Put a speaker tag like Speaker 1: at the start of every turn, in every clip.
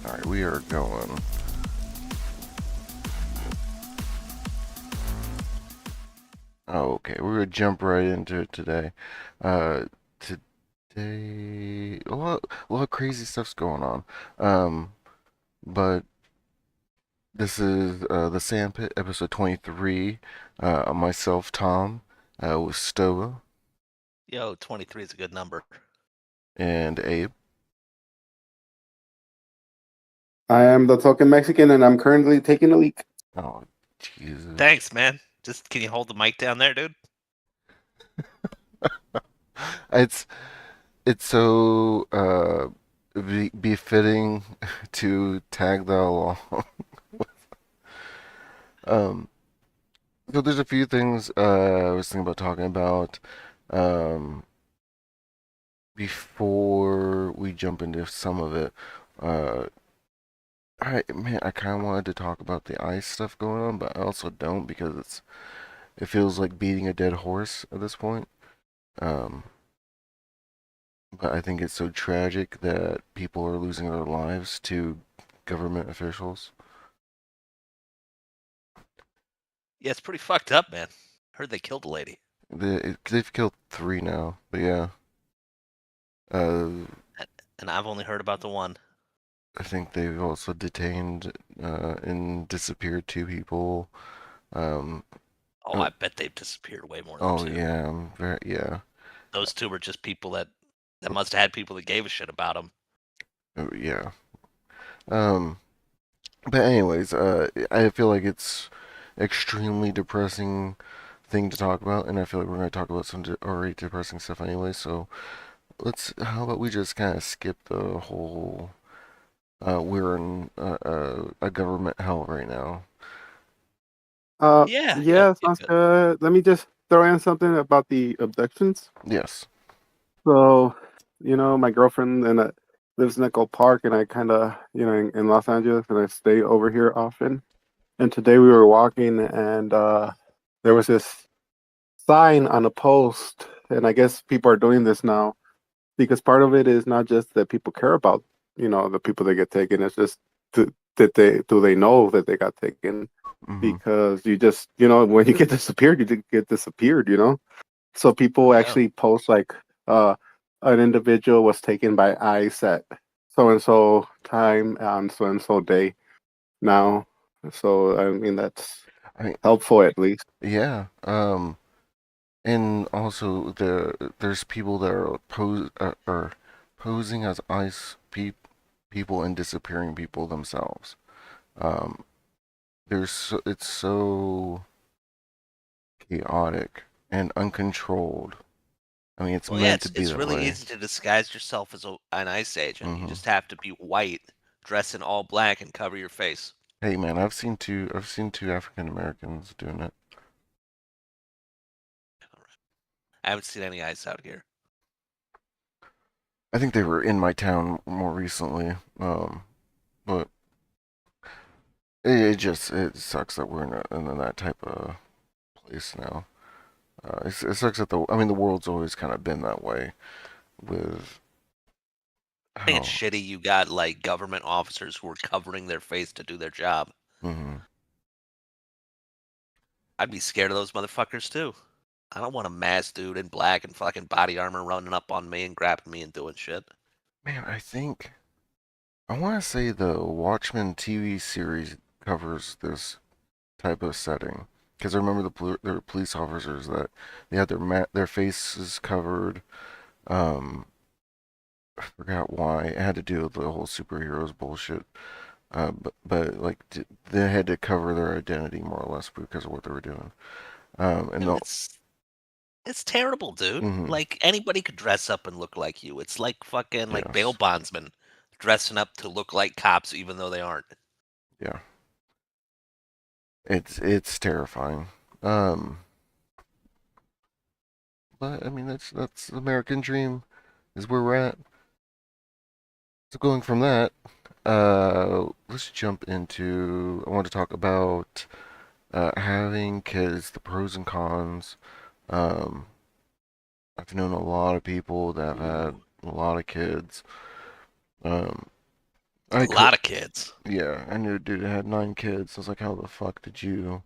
Speaker 1: Alright, we are going. Oh, okay, we're gonna jump right into it today. Uh, today, a lot of crazy stuff's going on. Um, but this is the Sandpit, episode 23. Myself, Tom, with Stoa
Speaker 2: Yo, 23 is a good number.
Speaker 1: and Abe.
Speaker 3: I am the token Mexican, and I'm currently taking a leak.
Speaker 1: Oh, Jesus.
Speaker 2: Thanks, man. Just can you hold the mic down there, dude?
Speaker 1: It's it's so befitting to tag that along. Um, so there's a few things I was thinking about talking about um, before we jump into some of it. Uh, I kind of wanted to talk about the ice stuff going on, but I also don't because it feels like beating a dead horse at this point. Um, but I think it's so tragic that people are losing their lives to government officials.
Speaker 2: Yeah, it's pretty fucked up, man. Heard they killed a lady.
Speaker 1: They've killed three now, but yeah. Uh,
Speaker 2: And I've only heard about the one.
Speaker 1: I think they've also detained and disappeared two people. Um,
Speaker 2: Oh,
Speaker 1: uh,
Speaker 2: I bet they've disappeared way more than
Speaker 1: oh
Speaker 2: two.
Speaker 1: yeah, very yeah,
Speaker 2: Those two were just people that must have had people that gave a shit about them.
Speaker 1: yeah. Um, but anyways, I feel like it's extremely depressing thing to talk about, and I feel like we're going to talk about some already depressing stuff anyway. So how about we just kind of skip the whole. We're in a government hell right now.
Speaker 2: Yeah,
Speaker 3: Yeah,
Speaker 2: yeah,
Speaker 3: sounds
Speaker 2: good.
Speaker 3: good. Let me just throw in something about the abductions.
Speaker 1: Yes.
Speaker 3: So, my girlfriend lives in Echo Park, and I kind of, in Los Angeles, and I stay over here often. And today we were walking, and there was this sign on a post, and I guess people are doing this now because part of it is not just that people care about, the people that get taken. It's just that they know that they got taken
Speaker 1: Mm-hmm.
Speaker 3: because you just, when you get disappeared, you just get disappeared. So
Speaker 2: Oh
Speaker 3: people
Speaker 2: yeah.
Speaker 3: actually post like uh an individual was taken by ICE at so and so time on so and so day now. So I mean that's
Speaker 1: I mean,
Speaker 3: helpful at least.
Speaker 1: yeah. And also there's people that are posing as people and disappearing people themselves. Um, it's so chaotic and uncontrolled. I mean, it's
Speaker 2: Well, yeah,
Speaker 1: meant to
Speaker 2: it's
Speaker 1: be
Speaker 2: it's
Speaker 1: that
Speaker 2: really
Speaker 1: way.
Speaker 2: easy to disguise yourself as an ICE agent. You
Speaker 1: Hmm.
Speaker 2: just have to be white, dress in all black, and cover your face.
Speaker 1: Hey man, I've seen two African Americans doing it.
Speaker 2: I haven't seen any ICE out here.
Speaker 1: I think they were in my town more recently. But it sucks that we're in that type of place now. It sucks that the world's always kind of been that way with
Speaker 2: I think it's
Speaker 1: how.
Speaker 2: shitty you got like government officers who are covering their face to do their job.
Speaker 1: Hmm.
Speaker 2: I'd be scared of those motherfuckers too. I don't want a masked dude in black and fucking body armor running up on me and grabbing me and doing shit.
Speaker 1: Man, I want to say the Watchmen TV series covers this type of setting because I remember there were police officers that they had their faces covered. Um, I forgot why. It had to do with the whole superheroes bullshit. But like they had to cover their identity more or less because of what they were doing. And
Speaker 2: Dude,
Speaker 1: the
Speaker 2: it's terrible, dude.
Speaker 1: hmm
Speaker 2: Like anybody could dress up and look like you. It's like fucking like bail
Speaker 1: yes,
Speaker 2: bondsmen dressing up to look like cops even though they aren't.
Speaker 1: yeah, it's terrifying. Um, but I mean that's the American dream is where we're at. So going from that, let's jump into. I want to talk about having kids, the pros and cons. Um, I've known a lot of people that have had
Speaker 2: Ooh.
Speaker 1: a lot of kids. Um, I
Speaker 2: A
Speaker 1: could,
Speaker 2: lot of kids.
Speaker 1: yeah, I knew a dude that had 9 kids. I was like, how the fuck did you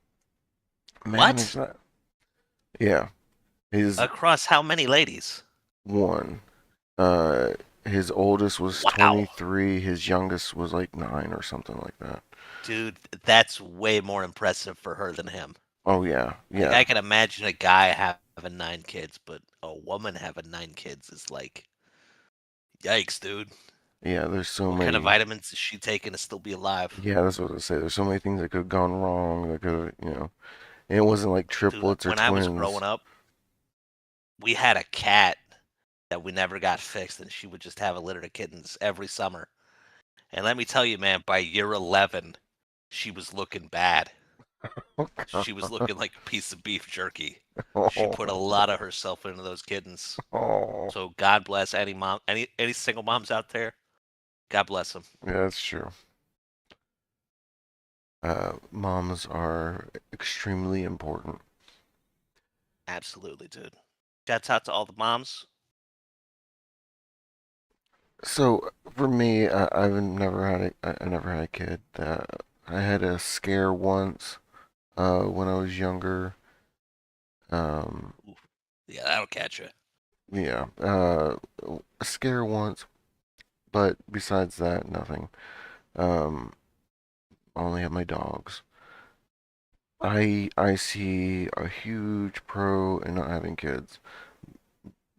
Speaker 1: manage
Speaker 2: What?
Speaker 1: that? Yeah, he's
Speaker 2: Across how many ladies?
Speaker 1: one. Uh, his oldest was
Speaker 2: Wow.
Speaker 1: 23. His youngest was like 9 or something like that.
Speaker 2: Dude, that's way more impressive for her than him.
Speaker 1: Oh yeah,
Speaker 2: Like,
Speaker 1: yeah,
Speaker 2: I can imagine a guy having 9 kids, but a woman having 9 kids is like, yikes, dude.
Speaker 1: yeah. There's so
Speaker 2: What kind of
Speaker 1: many.
Speaker 2: vitamins is she taking to still be alive?
Speaker 1: Yeah, that's what I was say. There's so many things that could have gone wrong. That could have, and it wasn't like
Speaker 2: Dude,
Speaker 1: triplets or
Speaker 2: when I was growing
Speaker 1: twins.
Speaker 2: up, we had a cat that we never got fixed, and she would just have a litter of kittens every summer. And let me tell you, man, by year 11, she was looking bad.
Speaker 1: Oh
Speaker 2: She was
Speaker 1: God.
Speaker 2: looking like a piece of beef jerky. She put a
Speaker 1: Oh,
Speaker 2: lot of herself into those kittens.
Speaker 1: oh.
Speaker 2: So God bless any mom, any single moms out there. God bless them.
Speaker 1: Yeah, that's true. Moms are extremely important.
Speaker 2: Absolutely, dude. Shouts out to all the moms.
Speaker 1: So for me, I've never had I never had a kid. I had a scare once when I was younger. Um,
Speaker 2: Oof. Yeah, that'll catch you.
Speaker 1: yeah, a scare once, but besides that, nothing. Um, I only have my dogs. I see a huge pro in not having kids.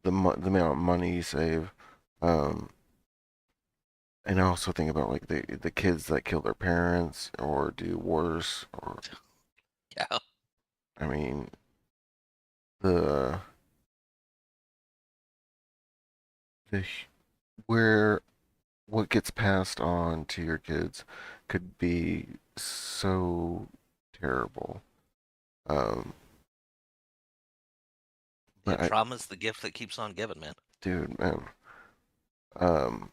Speaker 1: The amount of money you save. Um, and I also think about like the kids that kill their parents or do worse. Or
Speaker 2: Yeah.
Speaker 1: I mean the the where what gets passed on to your kids could be so terrible. Um,
Speaker 2: Yeah,
Speaker 1: but
Speaker 2: trauma's the gift that keeps on giving, man.
Speaker 1: dude, man, um,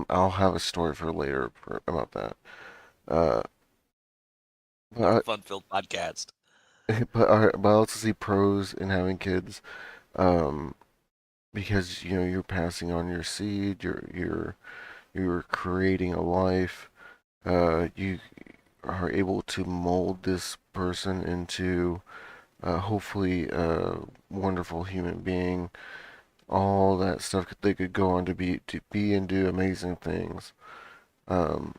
Speaker 1: I'll have a story for later about that. Uh, but
Speaker 2: Fun-filled podcast.
Speaker 1: but I also see pros in having kids. Um, because you're passing on your seed, you're creating a life. You are able to mold this person into hopefully a wonderful human being. All that stuff they could go on to be and do amazing things. Um,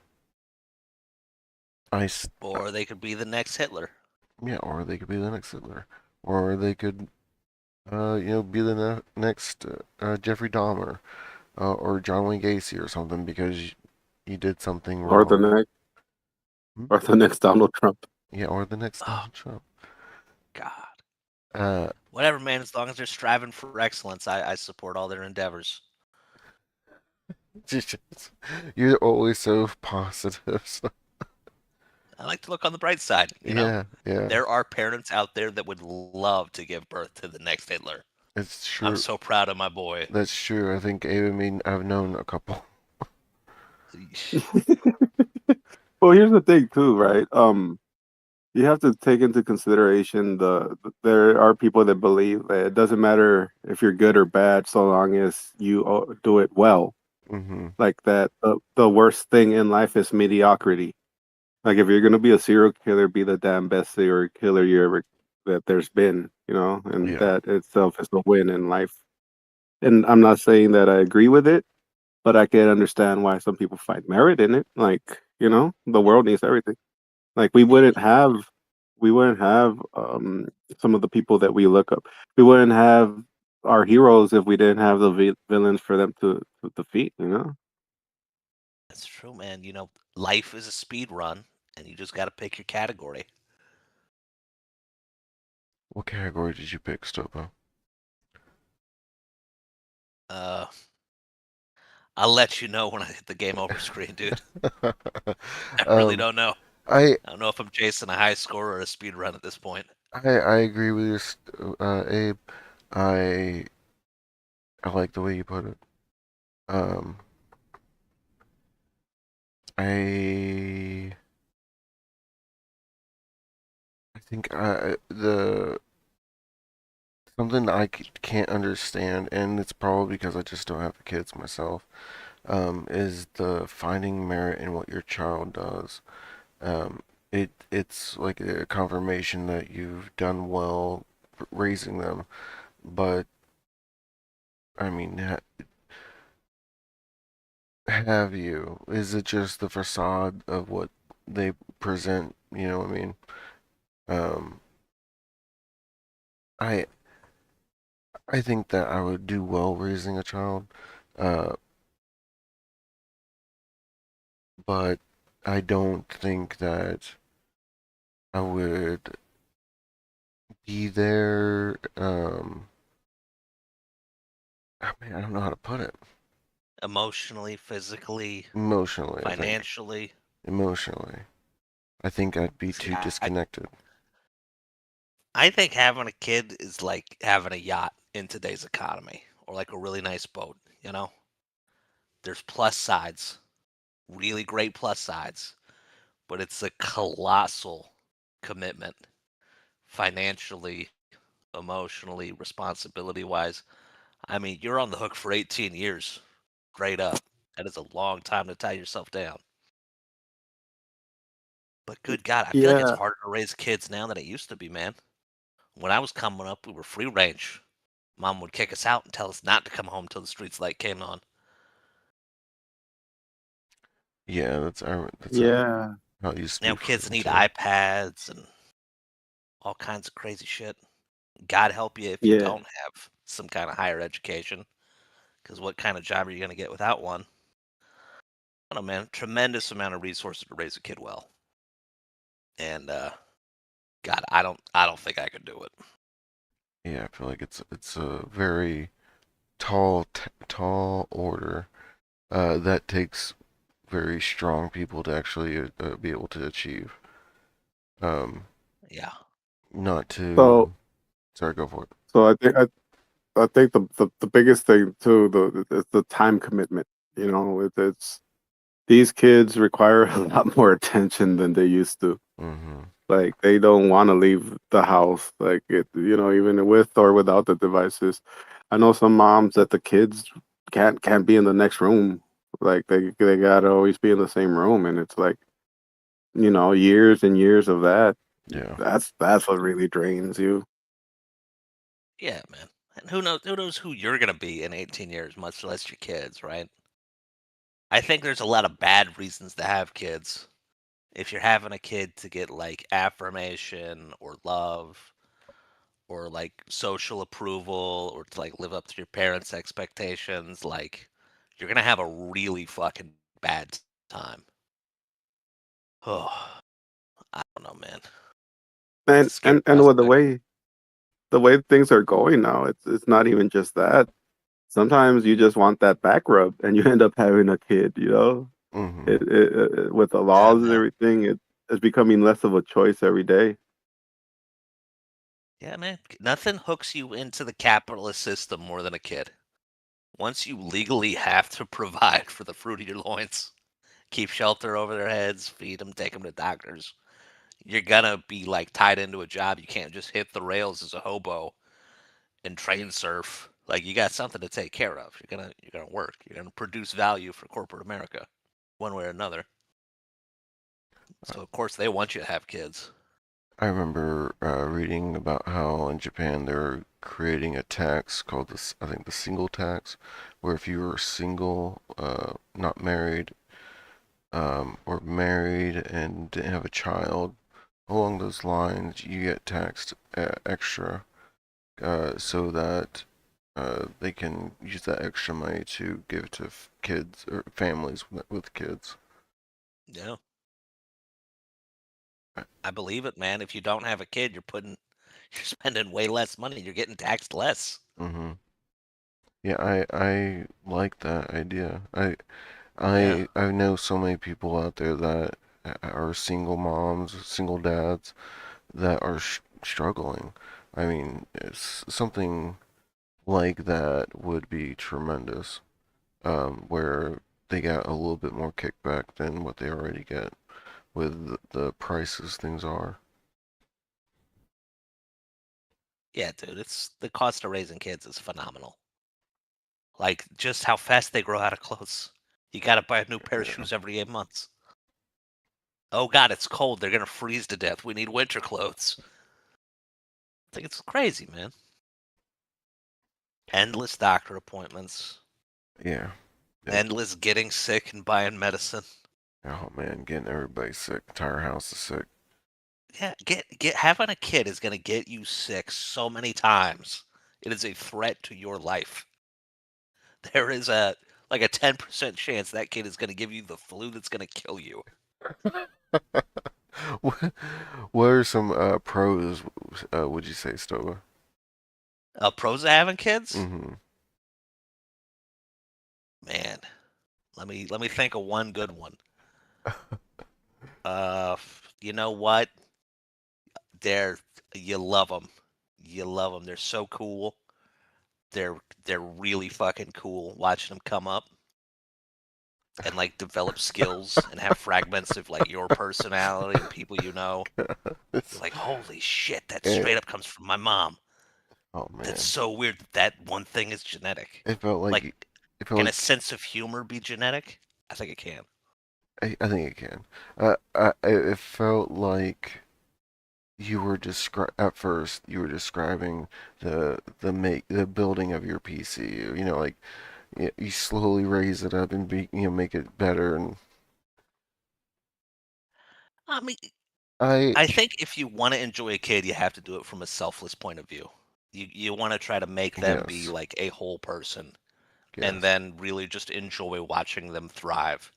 Speaker 1: I s-
Speaker 2: Or they could be the next Hitler.
Speaker 1: yeah, or they could be the next Hitler, or they could be the next Jeffrey Dahmer, or John Wayne Gacy or something because you did something
Speaker 3: Or the
Speaker 1: wrong.
Speaker 3: next,
Speaker 1: Hmm?
Speaker 3: or the next Donald Trump.
Speaker 1: Yeah, or the next
Speaker 2: Oh,
Speaker 1: Donald Trump.
Speaker 2: God.
Speaker 1: Uh,
Speaker 2: Whatever, man. As long as they're striving for excellence, I support all their endeavors.
Speaker 1: just- you're always so positive. So,
Speaker 2: I like to look on the bright side, you know?
Speaker 1: yeah, yeah,
Speaker 2: There are parents out there that would love to give birth to the next Hitler.
Speaker 1: it's
Speaker 2: I'm
Speaker 1: true.
Speaker 2: so proud of my boy.
Speaker 1: That's true. I think Abe and me, I've known a couple.
Speaker 3: Well, here's the thing too, right? You have to take into consideration there are people that believe that it doesn't matter if you're good or bad so long as you do it well.
Speaker 1: Hmm.
Speaker 3: Like that, the worst thing in life is mediocrity. Like if you're gonna be a serial killer, be the damn best serial killer you ever that there's been, and
Speaker 1: Yeah.
Speaker 3: that itself is a win in life. And I'm not saying that I agree with it, but I can understand why some people find merit in it. Like, the world needs everything. Like we wouldn't have some of the people that we look up. We wouldn't have our heroes if we didn't have the villains for them to defeat,
Speaker 2: That's true, man. Life is a speed run, and you just got to pick your category.
Speaker 1: What category did you pick, Stopo?
Speaker 2: Uh, I'll let you know when I hit the game over screen, dude. I really
Speaker 1: um,
Speaker 2: don't know.
Speaker 1: I
Speaker 2: I don't know if I'm chasing a high score or a speed run at this point.
Speaker 1: I agree with you, Abe. I I like the way you put it. Um, I I think the something I can't understand, and it's probably because I just don't have kids myself. is the finding merit in what your child does. Um, it's like a confirmation that you've done well raising them, but I mean, have you? Is it just the facade of what they present? You know what I mean? Um, I I think that I would do well raising a child, uh, but I don't think that I would be there. I mean, I don't know how to put it.
Speaker 2: Emotionally, physically,
Speaker 1: Emotionally, I think.
Speaker 2: financially.
Speaker 1: Emotionally, I think I'd be
Speaker 2: See,
Speaker 1: too disconnected.
Speaker 2: I think having a kid is like having a yacht in today's economy, or like a really nice boat. You know, there's plus sides, really great plus sides, but it's a colossal commitment financially, emotionally, responsibility wise. I mean, you're on the hook for 18 years straight up. That is a long time to tie yourself down. But good God, I feel like it's
Speaker 3: Yeah,
Speaker 2: harder to raise kids now than it used to be, man. When I was coming up, we were free range. Mom would kick us out and tell us not to come home till the streets light came on.
Speaker 1: Yeah, that's
Speaker 3: yeah,
Speaker 1: how it used to
Speaker 2: Now
Speaker 1: be for
Speaker 2: kids
Speaker 1: me
Speaker 2: need
Speaker 1: too.
Speaker 2: iPads and all kinds of crazy shit. God help you if you
Speaker 3: yeah,
Speaker 2: don't have some kind of higher education, because what kind of job are you going to get without one? I don't know, man. Tremendous amount of resources to raise a kid well, and God, I don't think I could do it.
Speaker 1: Yeah, I feel like it's a very tall order that takes very strong people to actually be able to achieve. Um,
Speaker 2: Yeah,
Speaker 1: not
Speaker 3: so
Speaker 1: to, sorry, go for it.
Speaker 3: I think the biggest thing too is the time commitment. You know, it's these kids require a lot more attention than they used to.
Speaker 1: Mm-hmm.
Speaker 3: Like they don't want to leave the house, like it, you know, even with or without the devices. I know some moms that the kids can't be in the next room. Like they gotta always be in the same room, and it's like, you know, years and years of that.
Speaker 1: Yeah,
Speaker 3: That's what really drains you.
Speaker 2: yeah, man. And who knows who you're gonna be in 18 years, much less your kids, right? I think there's a lot of bad reasons to have kids. If you're having a kid to get like affirmation or love or like social approval or to like live up to your parents' expectations, like you're gonna have a really fucking bad time. Oh, I don't know, man. It's a scary
Speaker 3: And with
Speaker 2: prospect.
Speaker 3: the way things are going now, it's not even just that. Sometimes you just want that back rub, and you end up having a kid. You know,
Speaker 1: mm-hmm.
Speaker 3: with the
Speaker 2: Yeah,
Speaker 3: laws and
Speaker 2: man.
Speaker 3: everything, it's becoming less of a choice every day.
Speaker 2: Yeah, man. Nothing hooks you into the capitalist system more than a kid. Once you legally have to provide for the fruit of your loins, keep shelter over their heads, feed them, take them to doctors, you're gonna be like tied into a job. You can't just hit the rails as a hobo and train surf. Like you got something to take care of. You're gonna work. You're gonna produce value for corporate America, one way or another. So of course they want you to have kids.
Speaker 1: I remember reading about how in Japan they're creating a tax called this, I think the single tax, where if you were single, not married, or married and didn't have a child, along those lines, you get taxed extra, so that they can use that extra money to give to kids or families with kids.
Speaker 2: Yeah, I believe it, man. If you don't have a kid, you're spending way less money. You're getting taxed less.
Speaker 1: Hmm. Yeah, I like that idea.
Speaker 2: Yeah.
Speaker 1: I know so many people out there that are single moms, single dads that are struggling. I mean, it's something like that would be tremendous, where they get a little bit more kickback than what they already get with the prices things are.
Speaker 2: Yeah, dude, it's the cost of raising kids is phenomenal. Like just how fast they grow out of clothes. You gotta buy a new pair of
Speaker 1: Yeah.
Speaker 2: shoes every 8 months. Oh God, it's cold. They're gonna freeze to death. We need winter clothes. I think it's crazy, man. Endless doctor appointments.
Speaker 1: Yeah. Yep.
Speaker 2: Endless getting sick and buying medicine.
Speaker 1: Oh man, getting everybody sick. Entire house is sick.
Speaker 2: Yeah, get having a kid is gonna get you sick so many times. It is a threat to your life. There is a like a 10% chance that kid is gonna give you the flu that's gonna kill you.
Speaker 1: What, what are some pros? Would you say, Stova?
Speaker 2: Pros of having kids?
Speaker 1: Mm-hmm.
Speaker 2: Man, let me think of one good one. You know what? They're you love them. You love them. They're so cool. They're they're really fucking cool watching them come up and like develop skills and have fragments of like your personality and people you know. You're
Speaker 1: It's,
Speaker 2: like, holy shit, that
Speaker 1: and,
Speaker 2: straight up comes from my mom.
Speaker 1: oh
Speaker 2: That's
Speaker 1: man,
Speaker 2: so weird that that one thing is genetic.
Speaker 1: it felt like
Speaker 2: Like,
Speaker 1: it felt
Speaker 2: can a
Speaker 1: like
Speaker 2: sense of humor be genetic? I think it can.
Speaker 1: I think it can. It felt like you were at first you were describing the building of your PC. You know, like you slowly raise it up and make it better. And
Speaker 2: I mean,
Speaker 1: I
Speaker 2: I think if you want to enjoy a kid, you have to do it from a selfless point of view. You want to try to make them be
Speaker 1: yes,
Speaker 2: like a whole person and
Speaker 1: yes,
Speaker 2: then really just enjoy watching them thrive.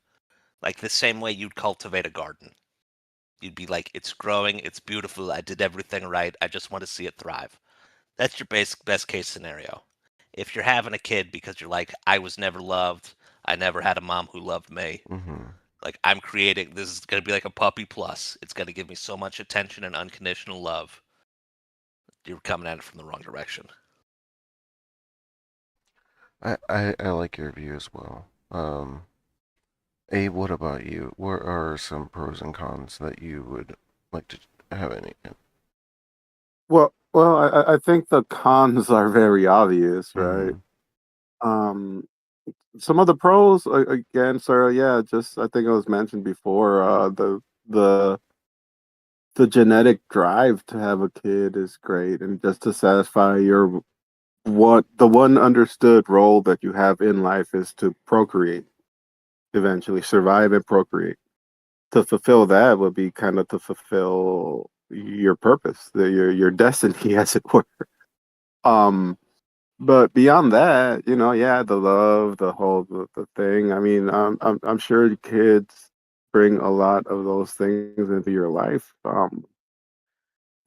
Speaker 2: Like the same way you'd cultivate a garden. You'd be like, it's growing, it's beautiful, I did everything right, I just want to see it thrive. That's your best case scenario. If you're having a kid because you're like, I was never loved, I never had a mom who loved me,
Speaker 1: hmm
Speaker 2: like I'm creating this is gonna be like a puppy plus. It's gonna give me so much attention and unconditional love. You're coming at it from the wrong direction.
Speaker 1: I like your view as well. Abe, what about you? What are some pros and cons that you would like to have any?
Speaker 3: Well, I think the cons are very obvious, right?
Speaker 1: Mm-hmm.
Speaker 3: Um, some of the pros, again, sir, yeah, just I think it was mentioned before, the the genetic drive to have a kid is great, and just to satisfy your what the one understood role that you have in life is to procreate, eventually survive and procreate. To fulfill that would be kind of to fulfill your purpose, your destiny, as it were. Um, but beyond that, yeah, the love, the thing. I mean, I'm sure kids bring a lot of those things into your life.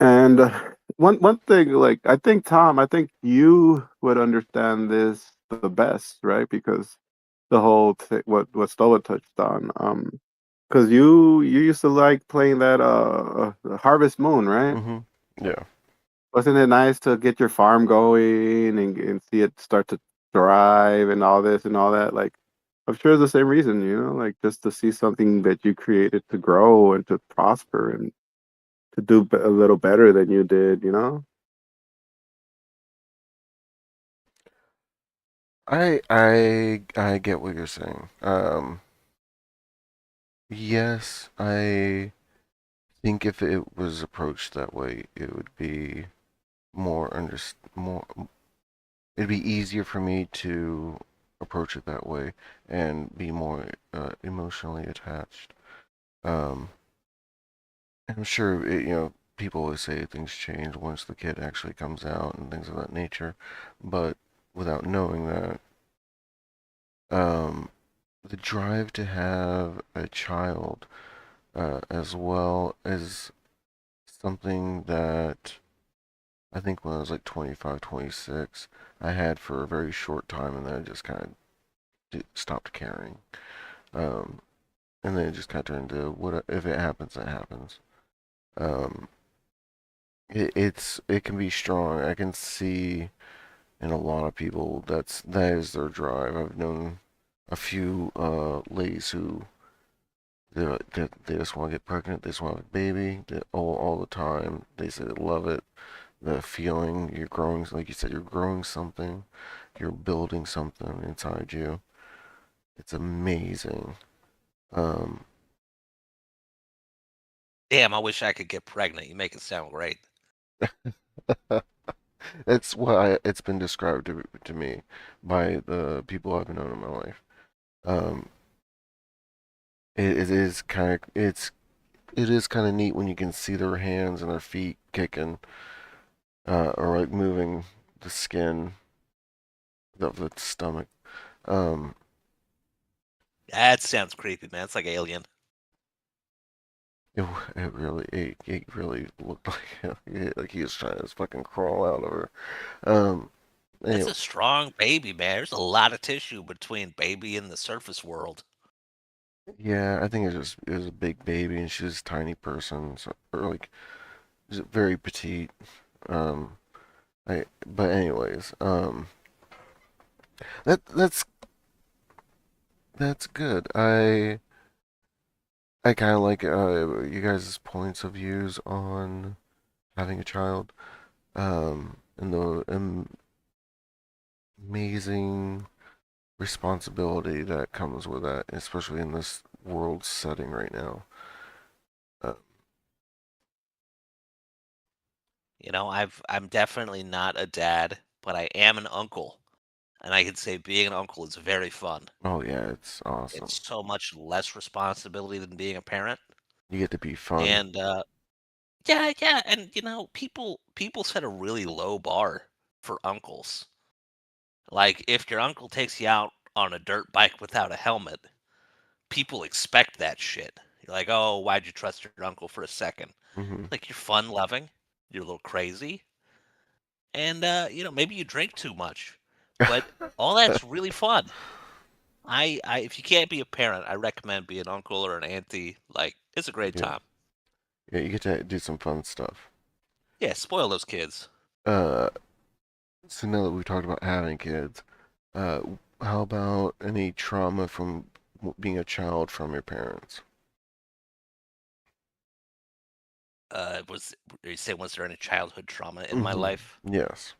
Speaker 3: And one thing, like I think you would understand this the best, right? Because the whole what Stola touched on, because you used to like playing that Harvest Moon, right?
Speaker 1: Mm-hmm. Yeah.
Speaker 3: Wasn't it nice to get your farm going and see it start to thrive and all this and all that? Like, I'm sure it's the same reason, like just to see something that you created to grow and to prosper and to do a little better than you did.
Speaker 1: I get what you're saying. Yes, I think if it was approached that way, it would be more. It'd be easier for me to approach it that way and be more emotionally attached. Um, I'm sure people always say things change once the kid actually comes out and things of that nature, but without knowing that, um, the drive to have a child, as well as something that I think when I was like 25, 26, I had for a very short time, and then I just kind of stopped caring. Um, and then it just kind of turned into what if it happens, it happens. Um, it can be strong. I can see in a lot of people that is their drive. I've known a few ladies who they just want to get pregnant. They just want to have a baby all the time. They say they love it. The feeling you're growing, like you said, you're growing something. You're building something inside you. It's amazing. Um,
Speaker 2: Damn, I wish I could get pregnant. You make it sound great.
Speaker 1: it's what it's been described to me by the people I've known in my life. Um, it is kind of it is kind of neat when you can see their hands and their feet kicking, or like moving the skin of the stomach. Um,
Speaker 2: That sounds creepy, man. It's like Alien.
Speaker 1: it, it really looked like he was trying to fucking crawl out of her. Um,
Speaker 2: It's
Speaker 1: anyway,
Speaker 2: a strong baby, man. There's a lot of tissue between baby and the surface world.
Speaker 1: yeah, I think it was a big baby and she was a tiny person, so, or like she's very petite. Um, but anyways, that that's good. I kind of like you guys' points of views on having a child, and the amazing responsibility that comes with that, especially in this world setting right now. Uh,
Speaker 2: I'm definitely not a dad, but I am an uncle, and I can say being an uncle is very fun.
Speaker 1: oh yeah, it's awesome.
Speaker 2: It's so much less responsibility than being a parent.
Speaker 1: You get to be fun.
Speaker 2: And yeah, yeah, and people set a really low bar for uncles. Like if your uncle takes you out on a dirt bike without a helmet, people expect that shit. You're like, "Oh, why'd you trust your uncle for a second?"
Speaker 1: Hmm.
Speaker 2: Like you're fun loving, you're a little crazy, and maybe you drink too much. But all that's really fun. I if you can't be a parent, I recommend being an uncle or an auntie. Like it's a great
Speaker 1: Yeah,
Speaker 2: time.
Speaker 1: yeah, you get to do some fun stuff.
Speaker 2: Yeah, spoil those kids.
Speaker 1: Uh, so now that we talked about having kids, uh, how about any trauma from being a child from your parents?
Speaker 2: Was you say was there any childhood trauma in my
Speaker 1: Hmm.
Speaker 2: life?
Speaker 1: Yes.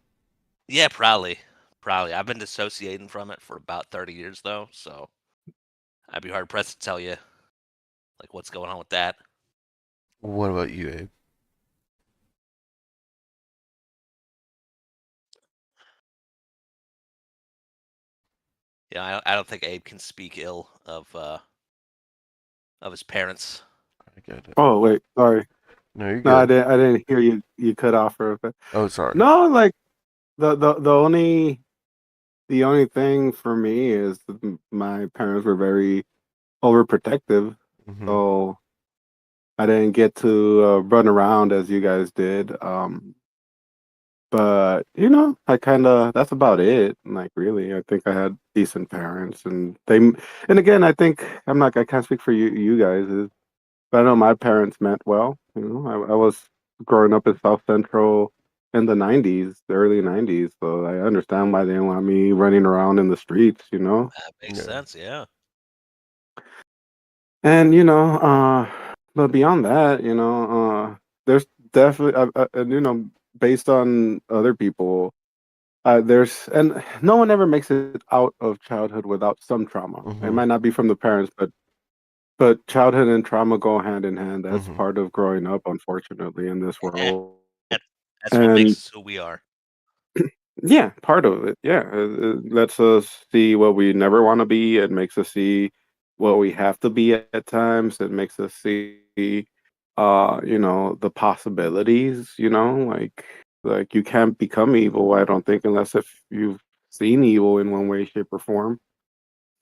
Speaker 2: Yeah, probably. Probably. I've been dissociating from it for about 30 years though, so I'd be hard pressed to tell you like what's going on with that.
Speaker 1: What about you, Abe?
Speaker 2: I don't think Abe can speak ill of his parents.
Speaker 1: I get it.
Speaker 3: Oh wait, sorry.
Speaker 1: No, you're
Speaker 3: No, I
Speaker 1: good.
Speaker 3: didn't. I didn't hear you. You cut off for a bit.
Speaker 1: Oh, sorry.
Speaker 3: No, like the only thing for me is that my parents were very overprotective,
Speaker 1: Hmm.
Speaker 3: so I didn't get to run around as you guys did. But I kind of that's about it. Like really, I think I had decent parents, and and again, I can't speak for you guys, but I know my parents meant well. I was growing up in South Central in the '90s, the early '90s, so I understand why they didn't want me running around in the streets.
Speaker 2: That makes
Speaker 1: Yeah.
Speaker 2: sense, yeah.
Speaker 3: And but beyond that, there's definitely, and, based on other people, there's and no one ever makes it out of childhood without some trauma. It
Speaker 1: Hmm.
Speaker 3: might not be from the parents, but childhood and trauma go hand in hand. That's
Speaker 1: Hmm.
Speaker 3: part of growing up, unfortunately, in this
Speaker 2: Yeah,
Speaker 3: world.
Speaker 2: that's what makes
Speaker 3: And
Speaker 2: us who we are.
Speaker 3: yeah, part of it. Yeah, it lets us see what we never want to be. It makes us see what we have to be at times. It makes us see, the possibilities. Like you can't become evil. I don't think unless if you've seen evil in one way, shape, or form.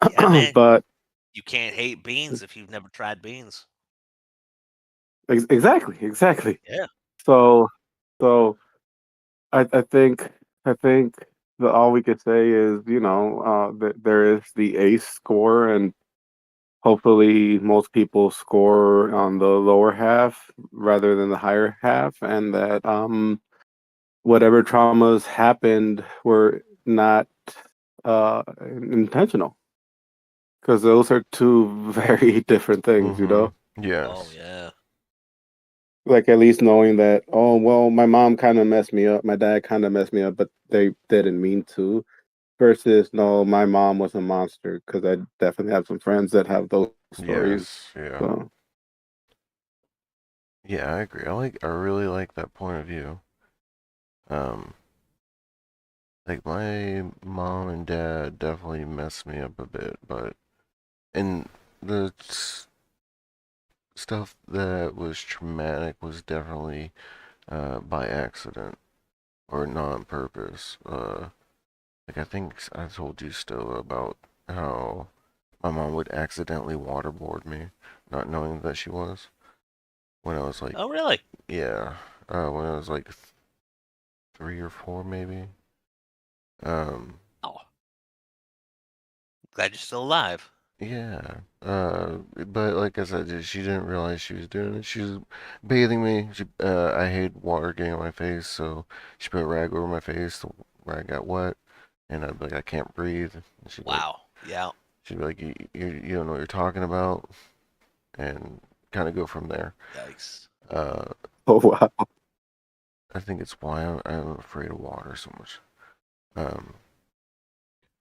Speaker 2: Yeah, man.
Speaker 3: But
Speaker 2: You can't hate beans if you've never tried beans.
Speaker 3: exactly, exactly.
Speaker 2: Yeah.
Speaker 3: So, so I think that all we could say is, that there is the ACE score, and hopefully most people score on the lower half rather than the higher half, and that whatever traumas happened were not intentional, because those are two very different things.
Speaker 1: Hmm.
Speaker 2: Oh
Speaker 1: Yes.
Speaker 2: yeah.
Speaker 3: Like at least knowing that, oh well, my mom kind of messed me up, my dad kind of messed me up, but they didn't mean to. versus no, my mom was a monster, because I definitely have some friends that have those stories.
Speaker 1: Yes, yeah.
Speaker 3: So
Speaker 1: Yeah, I agree. I really like that point of view. Um, like my mom and dad definitely messed me up a bit, but and the stuff that was traumatic was definitely by accident or not on purpose. Like I think I told you still about how my mom would accidentally waterboard me, not knowing that she was when I was like,
Speaker 2: Oh, really?
Speaker 1: yeah, when I was like 3 or 4 maybe. Um,
Speaker 2: Oh, glad you're still alive.
Speaker 1: yeah. But like I said, she didn't realize she was doing it. She was bathing me. I hate water getting on my face, so she put a rag over my face. The rag got wet, and I'd be like, I can't breathe. And
Speaker 2: Wow. Yeah.
Speaker 1: she'd be like, you don't know what you're talking about, and kind of go from there.
Speaker 2: Yikes.
Speaker 1: Uh,
Speaker 3: oh wow.
Speaker 1: I think it's why I'm afraid of water so much. Um,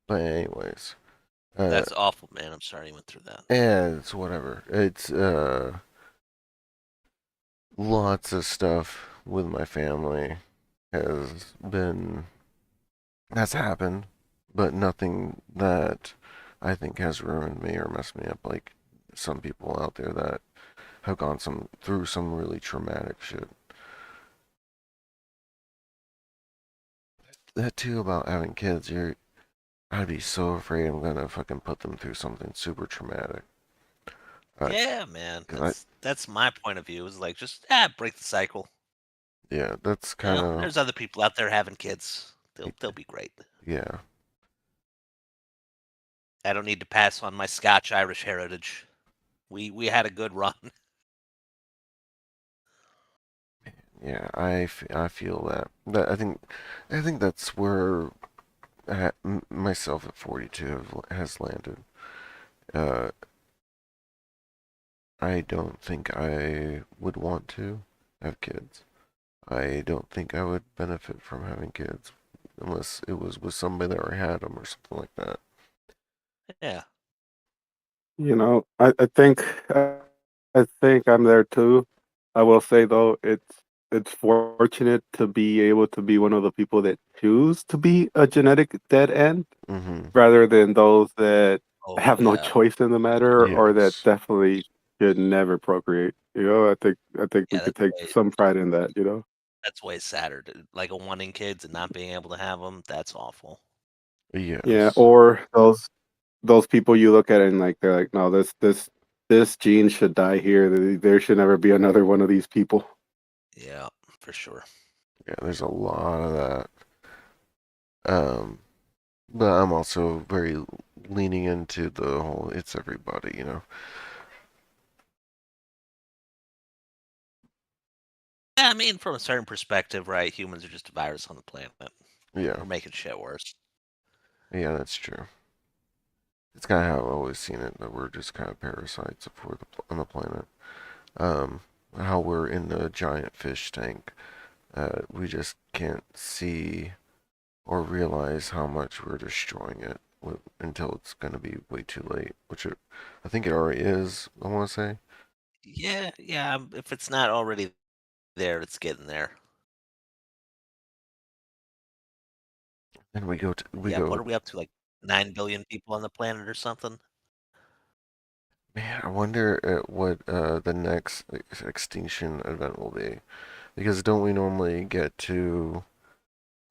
Speaker 1: but anyways, uh,
Speaker 2: That's awful, man. I'm sorry you went through that.
Speaker 1: and it's whatever. It's lots of stuff with my family has been has happened, but nothing that I think has ruined me or messed me up like some people out there that have gone through some really traumatic shit. That too about having kids, I'd be so afraid I'm gonna fucking put them through something super traumatic. Uh,
Speaker 2: Yeah, man.
Speaker 1: 'Cause
Speaker 2: That's my point of view. Is like just break the cycle.
Speaker 1: yeah, that's
Speaker 2: You
Speaker 1: kind
Speaker 2: know,
Speaker 1: of
Speaker 2: there's other people out there having kids. They'll be great.
Speaker 1: yeah,
Speaker 2: I don't need to pass on my Scotch Irish heritage. We had a good run.
Speaker 1: yeah. I feel that. I think that's where myself at 42 has landed. Uh, I don't think I would want to have kids. I don't think I would benefit from having kids unless it was with somebody that already had them or something like that.
Speaker 2: Yeah.
Speaker 3: I think I'm there too. I will say though, it's fortunate to be able to be one of the people that choose to be a genetic dead end,
Speaker 1: Mm-hmm.
Speaker 3: rather than those that
Speaker 2: Oh
Speaker 3: have no
Speaker 2: yeah.
Speaker 3: choice in the matter, or that
Speaker 1: Yes.
Speaker 3: definitely should never procreate. I think we
Speaker 2: Yeah.
Speaker 3: could take some pride in that.
Speaker 2: That's way sadder. Like a wanting kids and not being able to have them. That's awful.
Speaker 3: Yeah,
Speaker 1: Yes.
Speaker 3: or those people you look at and like they're like, no, this gene should die here. There should never be another one of these people.
Speaker 2: Yeah, for sure.
Speaker 1: Yeah, there's a lot of that. Um, but I'm also very leaning into the whole it's everybody, you know.
Speaker 2: Yeah, I mean, from a certain perspective, right? Humans are just a virus on the planet.
Speaker 1: Yeah.
Speaker 2: We're making shit worse.
Speaker 1: Yeah, that's true. It's kind of how I've always seen it, that we're just kind of parasites on the planet. Um, how we're in a giant fish tank. We just can't see or realize how much we're destroying it until it's going to be way too late, I think it already is, I want to say.
Speaker 2: Yeah, yeah. If it's not already there, it's getting there.
Speaker 1: And we
Speaker 2: Yeah, what
Speaker 1: go,
Speaker 2: are we up to? Like 9 billion people on the planet or something?
Speaker 1: man, I wonder what the next extinction event will be. Because don't we normally get to,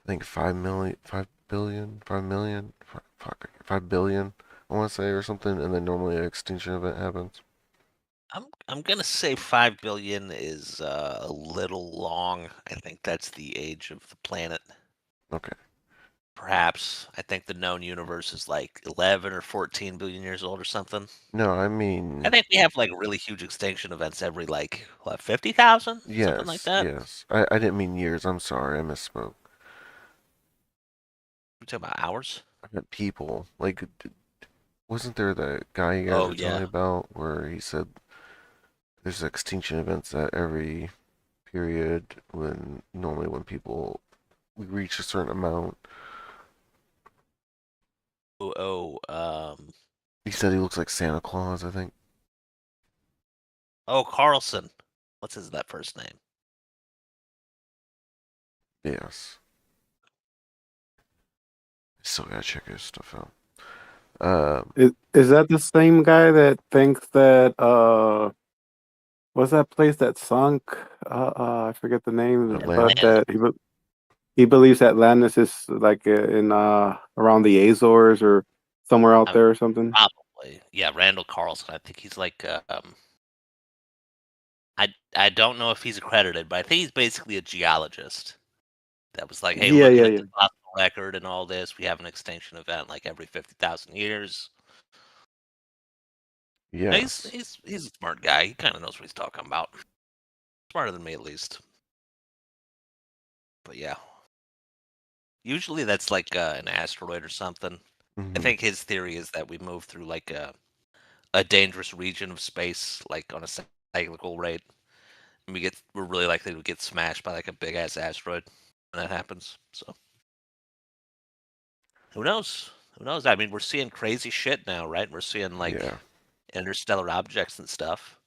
Speaker 1: I think 5 million, 5 billion, 5 million, fuck, 5 billion, I want to say, or something, and then normally an extinction event happens.
Speaker 2: I'm gonna say 5 billion is a little long. I think that's the age of the planet.
Speaker 1: Okay.
Speaker 2: Perhaps. I think the known universe is like 11 or 14 billion years old or something.
Speaker 1: No, I
Speaker 2: I
Speaker 1: mean,
Speaker 2: think we have like really huge extinction events every like what 50,000, something like
Speaker 1: yes,
Speaker 2: that.
Speaker 1: yes. I didn't mean years. I'm sorry, I misspoke.
Speaker 2: We talking about hours?
Speaker 1: I meant people. Like, wasn't there the guy you guys
Speaker 2: Oh
Speaker 1: were telling
Speaker 2: yeah,
Speaker 1: me about where he said there's extinction events at every period when normally when people we reach a certain amount. He said he looks like Santa Claus, I think.
Speaker 2: Carlson. What's that first name?
Speaker 1: Yes. Still gotta check his stuff out.
Speaker 3: Is that the same guy that thinks that what's that place that sunk? I forget the name, but
Speaker 1: Atlantis?
Speaker 3: that he believes Atlantis is like in around the Azores or somewhere out
Speaker 2: Uh,
Speaker 3: there or something.
Speaker 2: Probably. Yeah, Randall Carlson. I think he's like I don't know if he's accredited, but I think he's basically a geologist that was like, hey,
Speaker 3: Yeah,
Speaker 2: looking
Speaker 3: yeah,
Speaker 2: at
Speaker 3: yeah.
Speaker 2: the fossil record and all this, we have an extinction event like every 50,000 years. He's
Speaker 1: Yes.
Speaker 2: he's he's a smart guy. He kind of knows what he's talking about. Smarter than me at least. But yeah, usually that's like an asteroid or something. I
Speaker 1: Hmm.
Speaker 2: think his theory is that we move through like a dangerous region of space, like on a cyclical rate. And we're really likely to get smashed by like a big ass asteroid when that happens. So who knows? Who knows? I mean, we're seeing crazy shit now, right? We're seeing like
Speaker 1: Yeah.
Speaker 2: interstellar objects and stuff.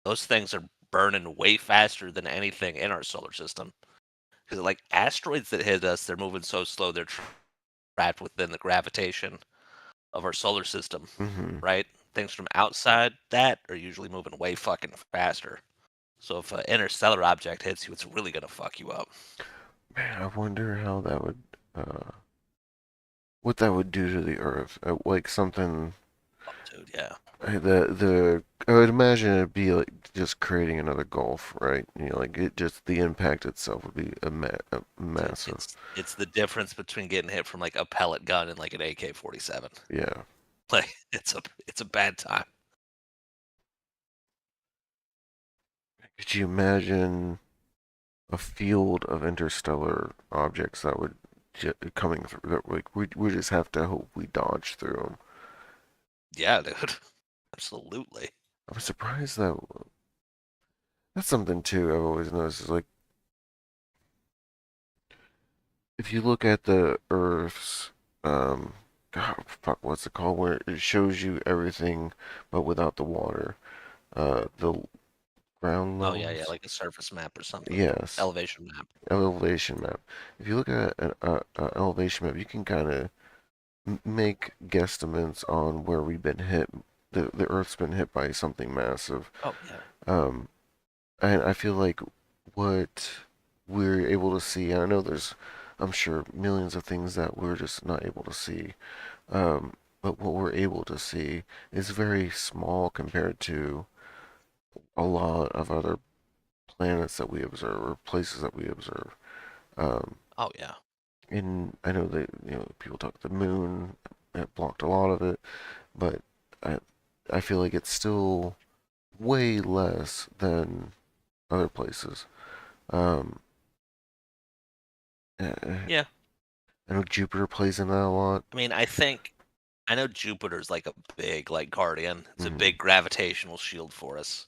Speaker 2: Those things are burning way faster than anything in our solar system. Because like asteroids that hit us, they're moving so slow, they're trapped within the gravitation of our solar system,
Speaker 1: Hmm.
Speaker 2: right? Things from outside that are usually moving way fucking faster. So if an interstellar object hits you, it's really gonna fuck you up.
Speaker 1: Man, I wonder how that would, what that would do to the Earth. Like something,
Speaker 2: Oh, dude, yeah.
Speaker 1: I would imagine it'd be like just creating another Gulf, right? You know, like it just the impact itself would be a
Speaker 2: Dude,
Speaker 1: massive.
Speaker 2: it's the difference between getting hit from like a pellet gun and like an AK-47.
Speaker 1: Yeah.
Speaker 2: Like it's a bad time.
Speaker 1: Could you imagine a field of interstellar objects that would coming through that like we just have to hope we dodge through them.
Speaker 2: Yeah, dude. Absolutely.
Speaker 1: I'm surprised that that's something too I've always noticed is like if you look at the Earth's God, fuck, what's it called? Where it shows you everything but without the water. The ground
Speaker 2: Oh yeah, yeah,
Speaker 1: levels.
Speaker 2: like a surface map or something.
Speaker 1: Yes,
Speaker 2: Elevation map.
Speaker 1: elevation map. If you look at an elevation map, you can kind of make guesstimates on where we've been hit. The Earth's been hit by something massive.
Speaker 2: Oh yeah.
Speaker 1: Um, and I feel like what we're able to see, and I know there's, I'm sure, millions of things that we're just not able to see. But what we're able to see is very small compared to a lot of other planets that we observe or places that we observe. Um,
Speaker 2: Oh yeah.
Speaker 1: and I know that people talk the moon, it blocked a lot of it, but I I feel like it's still way less than other places. Um, I
Speaker 2: Yeah.
Speaker 1: know Jupiter plays in that a lot.
Speaker 2: I mean, I know Jupiter's like a big like guardian. It's a
Speaker 1: Hmm.
Speaker 2: big gravitational shield for us.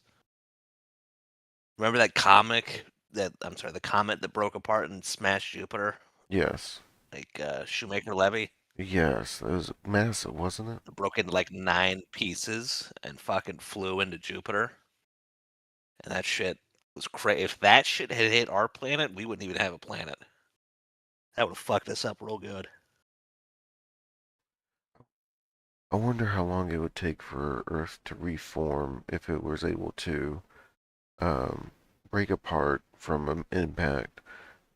Speaker 2: Remember that comic that I'm sorry, the comet that broke apart and smashed Jupiter?
Speaker 1: Yes,
Speaker 2: Like Shoemaker Levy?
Speaker 1: yes, it was massive, wasn't it?
Speaker 2: It broke into like 9 pieces and fucking flew into Jupiter. And that shit was crazy. If that shit had hit our planet, we wouldn't even have a planet. That would have fucked us up real good.
Speaker 1: I wonder how long it would take for Earth to reform if it was able to um, break apart from an impact,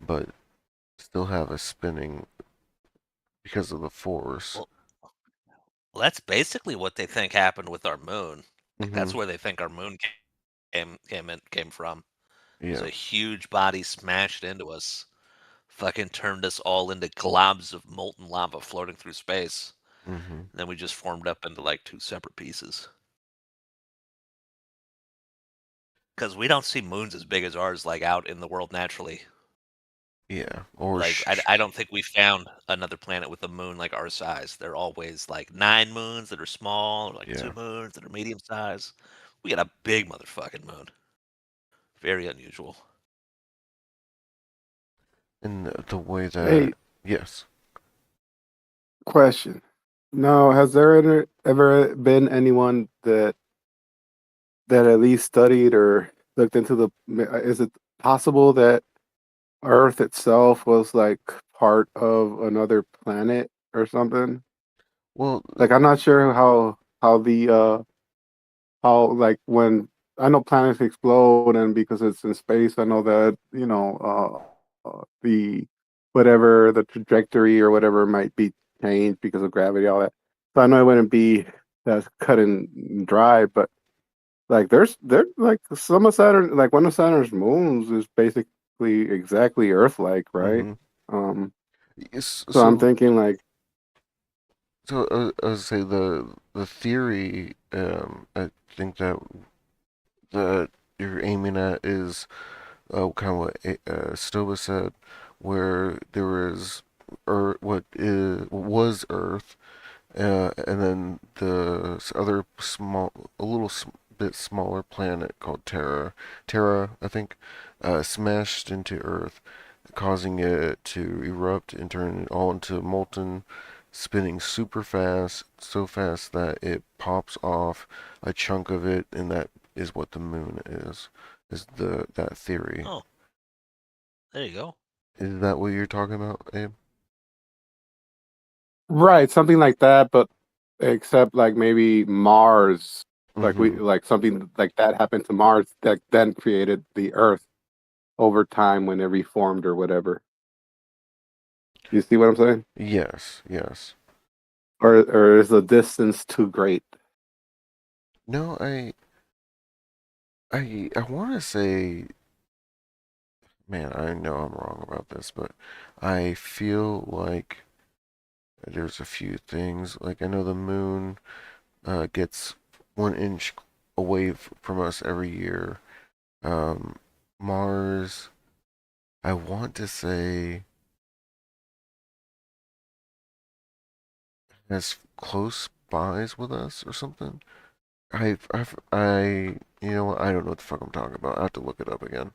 Speaker 1: but still have a spinning because of the force.
Speaker 2: Well, well, that's basically what they think happened with our moon. Like
Speaker 1: Hmm.
Speaker 2: that's where they think our moon came from. It was
Speaker 1: Yeah.
Speaker 2: a huge body smashed into us, fucking turned us all into globs of molten lava floating through space.
Speaker 1: Hmm.
Speaker 2: And then we just formed up into like two separate pieces. Because we don't see moons as big as ours, like out in the world naturally.
Speaker 1: Yeah. Or
Speaker 2: Like I don't think we found another planet with a moon like our size. They're always like 9 moons that are small, or like
Speaker 1: yeah.
Speaker 2: 2 moons that are medium size. We got a big motherfucking moon. Very unusual.
Speaker 1: And the way that
Speaker 3: Hey,
Speaker 1: yes.
Speaker 3: question. No, has there ever been anyone that at least studied or looked into the? Is it possible that Earth itself was like part of another planet or something?
Speaker 1: Well,
Speaker 3: Like I'm not sure how the how like when I know planets explode and because it's in space, I know that the whatever the trajectory or whatever might be changed because of gravity, all that. So I know it wouldn't be that cut and dry, but like there like some of Saturn, like one of Saturn's moons is basically exactly Earth-like, right?
Speaker 1: mm-hmm.
Speaker 3: Um,
Speaker 1: Yes,
Speaker 3: so I'm
Speaker 1: so
Speaker 3: thinking like,
Speaker 1: I say the theory, I think that you're aiming at is kind of what Stoba said, where there is was Earth, and then other a little bit smaller planet called Terra, I think, smashed into Earth, causing it to erupt and turn it all into molten, spinning super fast, so fast that it pops off a chunk of it, and that is what the moon is. Is that theory?
Speaker 2: Oh, there you go.
Speaker 1: Is that what you're talking about, Abe?
Speaker 3: right, something like that, but except like maybe Mars, like we
Speaker 1: Mm-hmm.
Speaker 3: like something like that happened to Mars that then created the Earth over time when it reformed or whatever. You see what I'm saying?
Speaker 1: Yes, yes.
Speaker 3: Or is the distance too great?
Speaker 1: No, I want to say, man, I know I'm wrong about this, but I feel like there's a few things. Like I know the moon gets 1 inch away from us every year. Um, Mars, I want to say, has close spies with us or something. you know what? I don't know what the fuck I'm talking about. I have to look it up again.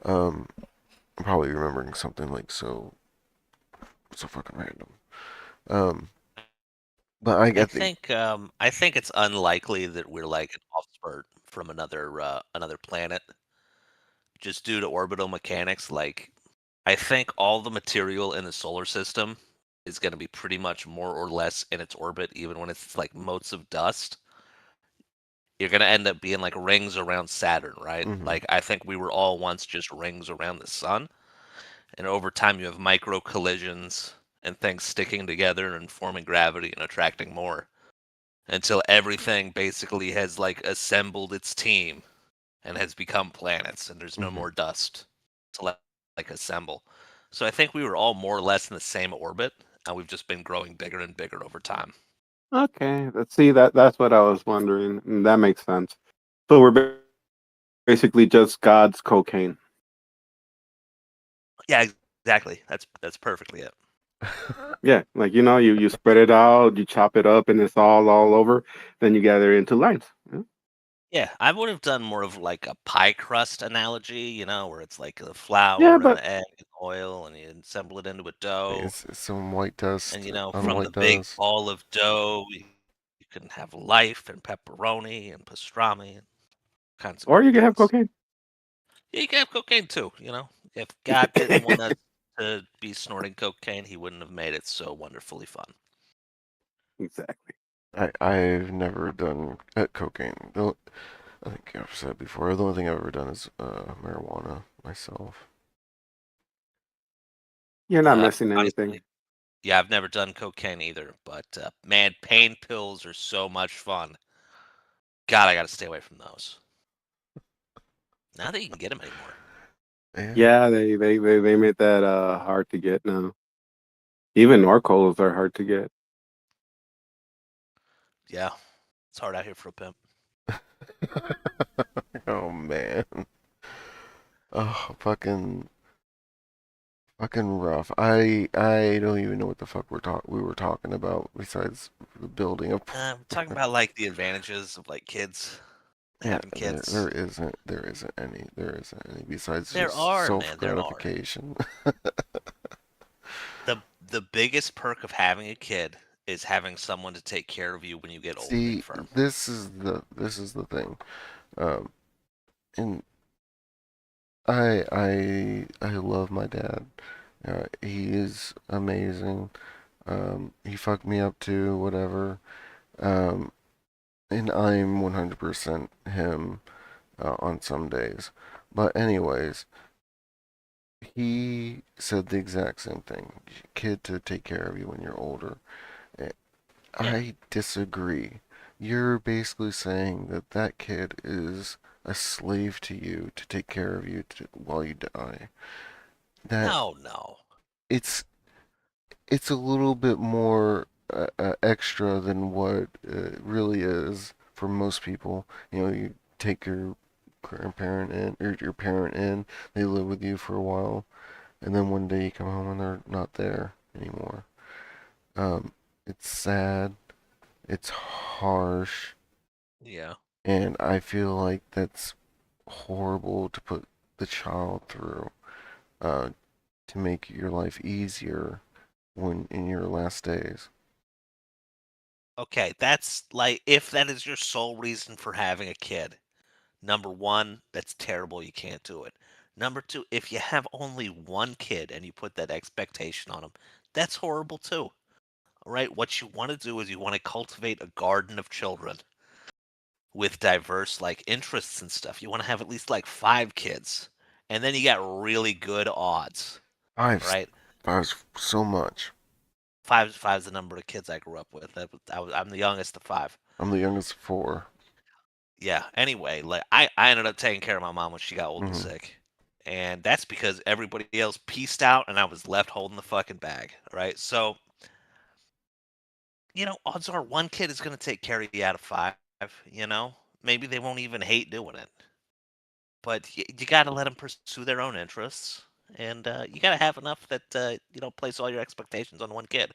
Speaker 1: Um, I'm probably remembering something like so fucking random. Um, but think,
Speaker 2: I think it's unlikely that we're like an offspurt from another planet, just due to orbital mechanics. Like, I think all the material in the solar system is going to be pretty much more or less in its orbit, even when it's like motes of dust. You're going to end up being like rings around Saturn, right?
Speaker 1: mm-hmm,
Speaker 2: Like, I think we were all once just rings around the sun, and over time you have micro collisions and things sticking together and forming gravity and attracting more until everything basically has like assembled its team and has become planets and there's no
Speaker 1: mm-hmm.
Speaker 2: more dust to like assemble. So I think we were all more or less in the same orbit and we've just been growing bigger and bigger over time.
Speaker 3: Okay, let's see that's what I was wondering, and that makes sense. So we're basically just God's cocaine.
Speaker 2: Yeah, exactly. That's perfectly it.
Speaker 3: Yeah, like you spread it out, you chop it up, and it's all over. Then you gather it into lines. Yeah,
Speaker 2: Yeah, I would have done more of like a pie crust analogy, where it's like a
Speaker 3: yeah,
Speaker 2: flour and an
Speaker 3: but
Speaker 2: egg and oil and you assemble it into a dough.
Speaker 1: It's some white
Speaker 2: And
Speaker 1: dust on
Speaker 2: from the
Speaker 1: white
Speaker 2: big
Speaker 1: dust.
Speaker 2: ball of dough, you can have life and pepperoni and pastrami and kinds of
Speaker 3: or you
Speaker 2: great
Speaker 3: can have
Speaker 2: things.
Speaker 3: cocaine.
Speaker 2: Yeah, you can have cocaine too. If God didn't want us to be snorting cocaine, He wouldn't have made it so wonderfully fun.
Speaker 3: Exactly.
Speaker 1: I've never done cocaine. I think I've said before. The only thing I've ever done is marijuana myself.
Speaker 3: You're not
Speaker 2: Uh,
Speaker 3: missing anything.
Speaker 2: honestly, yeah, I've never done cocaine either, but man, pain pills are so much fun. God, I got to stay away from those. Not that you can get them anymore.
Speaker 1: Yeah,
Speaker 3: Yeah, they made that hard to get now. Even Norcols are hard to get.
Speaker 2: Yeah, it's hard out here for a pimp.
Speaker 1: oh man. Oh, fucking rough. I don't even know what the fuck we were talking about besides the building of.
Speaker 2: We're talking about like the advantages of like kids
Speaker 1: Yeah,
Speaker 2: having kids.
Speaker 1: there isn't any besides
Speaker 2: There
Speaker 1: just
Speaker 2: are,
Speaker 1: self
Speaker 2: man. There are.
Speaker 1: gratification.
Speaker 2: The biggest perk of having a kid is having someone to take care of you when you get old and
Speaker 1: See,
Speaker 2: infirm.
Speaker 1: this is the thing. Um, and I love my dad. He is amazing. He fucked me up too, whatever. Um, and I'm 100% him on some days. But anyways, he said the exact same thing. Kid to take care of you when you're older. Eh,
Speaker 2: Yeah.
Speaker 1: I disagree. You're basically saying that that kid is a slave to you to take care of you while you die. That
Speaker 2: No, no.
Speaker 1: it's it's a little bit more extra than what it really is for most people. You take your grandparent in or your parent in, they live with you for a while, and then one day you come home and they're not there anymore. Um, it's sad, it's harsh,
Speaker 2: Yeah.
Speaker 1: and I feel like that's horrible to put the child through, uh, to make your life easier when in your last days.
Speaker 2: Okay, that's like if that is your sole reason for having a kid. Number one, that's terrible. You can't do it. Number two, if you have only one kid and you put that expectation on them, that's horrible too. All right. What you want to do is you want to cultivate a garden of children with diverse like interests and stuff. You want to have at least like 5 kids, and then you got really good odds. All
Speaker 1: Five's
Speaker 2: right.
Speaker 1: five's so much.
Speaker 2: Five's the number of kids I grew up with. I'm the youngest of five.
Speaker 1: I'm the youngest of four.
Speaker 2: Yeah. Anyway, like I ended up taking care of my mom when she got old and
Speaker 1: Hmm.
Speaker 2: sick. And that's because everybody else pieced out and I was left holding the fucking bag. Right. So, odds are one kid is going to take care of you out of five. You know, maybe they won't even hate doing it, but you got to let them pursue their own interests. And you got to have enough that, place all your expectations on one kid.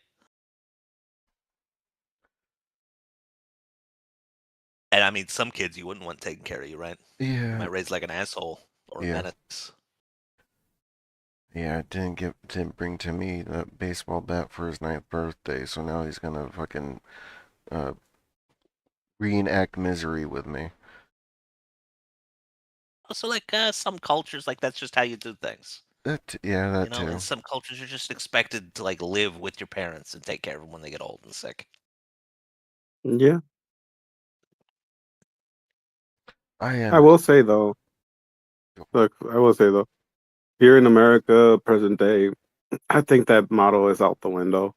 Speaker 2: And I mean, some kids you wouldn't want taking care of you, right? You
Speaker 1: Yeah,
Speaker 2: might raise like an asshole or a
Speaker 1: yeah,
Speaker 2: menace.
Speaker 1: yeah. Didn't bring to me the baseball bat for his ninth birthday, so now he's gonna fucking uh, reenact misery with me.
Speaker 2: So, like some cultures, like that's just how you do things.
Speaker 1: Yeah, that
Speaker 2: In
Speaker 1: too.
Speaker 2: some cultures, you're just expected to like live with your parents and take care of them when they get old and sick.
Speaker 3: Yeah.
Speaker 1: I
Speaker 3: I will
Speaker 1: understand.
Speaker 3: say though, look, I will say though, here in America, present day, I think that model is out the window.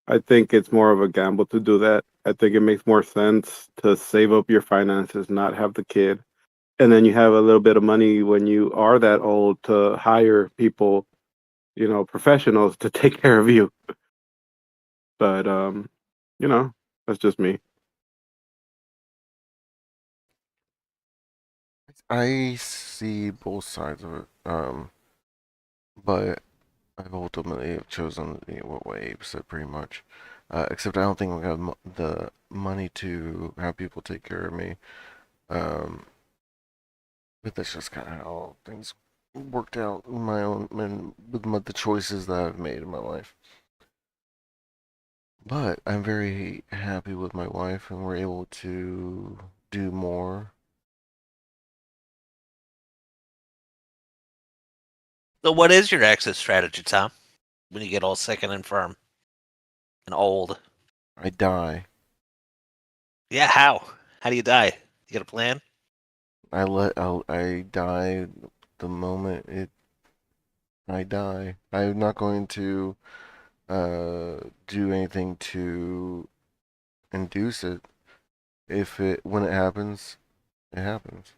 Speaker 3: I think it's more of a gamble to do that. I think it makes more sense to save up your finances, not have the kid, and then you have a little bit of money when you are that old to hire people, professionals to take care of you. But you know, that's just me.
Speaker 1: I see both sides of it. But I've ultimately chosen what way Abe said pretty much. Except I don't think I got the money to have people take care of me. Um, but that's just kind of how things worked out in my own and with the choices that I've made in my life. But I'm very happy with my wife, and we're able to do more.
Speaker 2: So, what is your exit strategy, Tom? When you get all sick and infirm and old?
Speaker 1: I die.
Speaker 2: Yeah, how? How do you die? You got a plan?
Speaker 1: I die the moment I die. I'm not going to do anything to induce it. When it happens, it happens.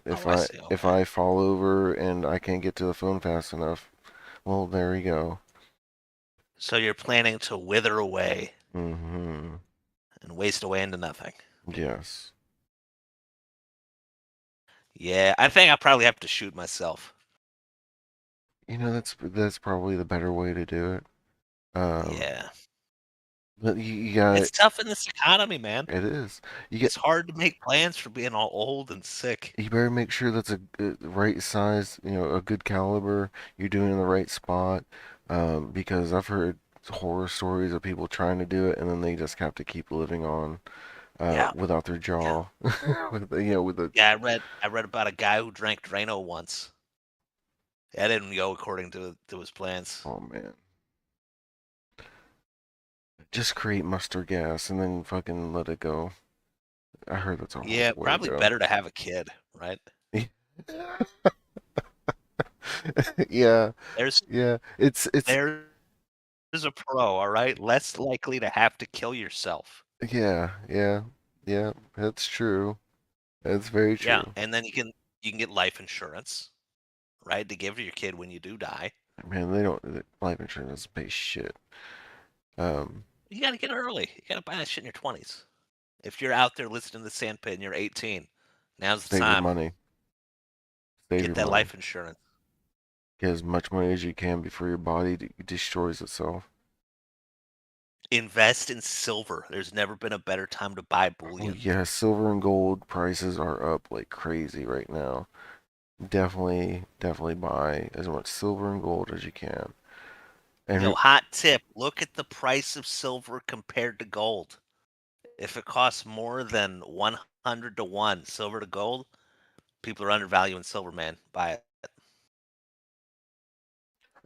Speaker 1: If
Speaker 2: Oh, I
Speaker 1: I
Speaker 2: see.
Speaker 1: if
Speaker 2: Okay.
Speaker 1: I fall over and I can't get to the phone fast enough, well, there we go.
Speaker 2: So you're planning to wither away
Speaker 1: Mm-hmm.
Speaker 2: and waste away into nothing.
Speaker 1: Yes.
Speaker 2: Yeah, I think I probably have to shoot myself.
Speaker 1: That's probably the better way to do it. Um,
Speaker 2: Yeah.
Speaker 1: but you got
Speaker 2: It's tough in this economy, man.
Speaker 1: it is. You get
Speaker 2: It's hard to make plans for being all old and sick.
Speaker 1: you better make sure that's a right size, a good caliber. You're doing it in the right spot, because I've heard horror stories of people trying to do it, and then they just have to keep living on
Speaker 2: Yeah,
Speaker 1: without their
Speaker 2: yeah,
Speaker 1: jaw, with the
Speaker 2: yeah. I read about a guy who drank Drano once. That didn't go according to his plans.
Speaker 1: oh man, just create mustard gas and then fucking let it go. I heard that's a
Speaker 2: Yeah,
Speaker 1: horrible way to
Speaker 2: probably
Speaker 1: go.
Speaker 2: better to have a kid, right?
Speaker 1: Yeah,
Speaker 2: There's
Speaker 1: yeah. It's
Speaker 2: there's a pro, all right? Less likely to have to kill yourself.
Speaker 1: yeah, yeah, yeah. That's true. That's very
Speaker 2: Yeah,
Speaker 1: true.
Speaker 2: and then you can get life insurance, right, to give to your kid when you do die.
Speaker 1: Man, they don't life insurance doesn't pay shit. Um,
Speaker 2: You got to get it early. You got to buy that shit in your 20s. If you're out there listening to Sandpit and you're 18, now's the
Speaker 1: save your
Speaker 2: time.
Speaker 1: money. Save
Speaker 2: Get
Speaker 1: your
Speaker 2: that
Speaker 1: money.
Speaker 2: life insurance.
Speaker 1: Get as much money as you can before your body destroys itself.
Speaker 2: Invest in silver. There's never been a better time to buy
Speaker 1: Oh
Speaker 2: bullion.
Speaker 1: yeah, silver and gold prices are up like crazy right now. Definitely buy as much silver and gold as you can.
Speaker 2: Yo,
Speaker 1: And
Speaker 2: hot tip, look at the price of silver compared to gold. If it costs more than 100 to 1 silver to gold, people are undervaluing silver, man. Buy it.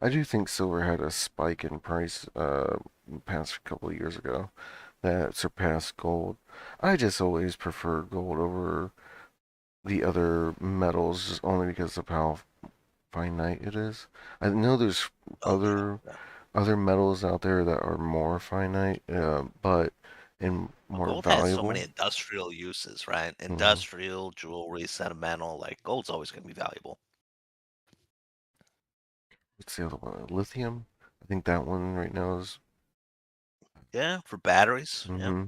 Speaker 1: I do think silver had a spike in price past couple of years ago that surpassed gold. I just always prefer gold over the other metals just only because of how finite it is. I know there's
Speaker 2: Oh, yeah.
Speaker 1: other
Speaker 2: Yeah.
Speaker 1: other metals out there that are more finite, but and
Speaker 2: Well,
Speaker 1: more
Speaker 2: gold has so
Speaker 1: valuable.
Speaker 2: many industrial uses, right?
Speaker 1: Hmm.
Speaker 2: Industrial, jewelry, sentimental. Like gold's always going to be valuable.
Speaker 1: What's the other one? Lithium. I think that one right now is.
Speaker 2: Yeah, for batteries. Yeah.
Speaker 1: Hmm.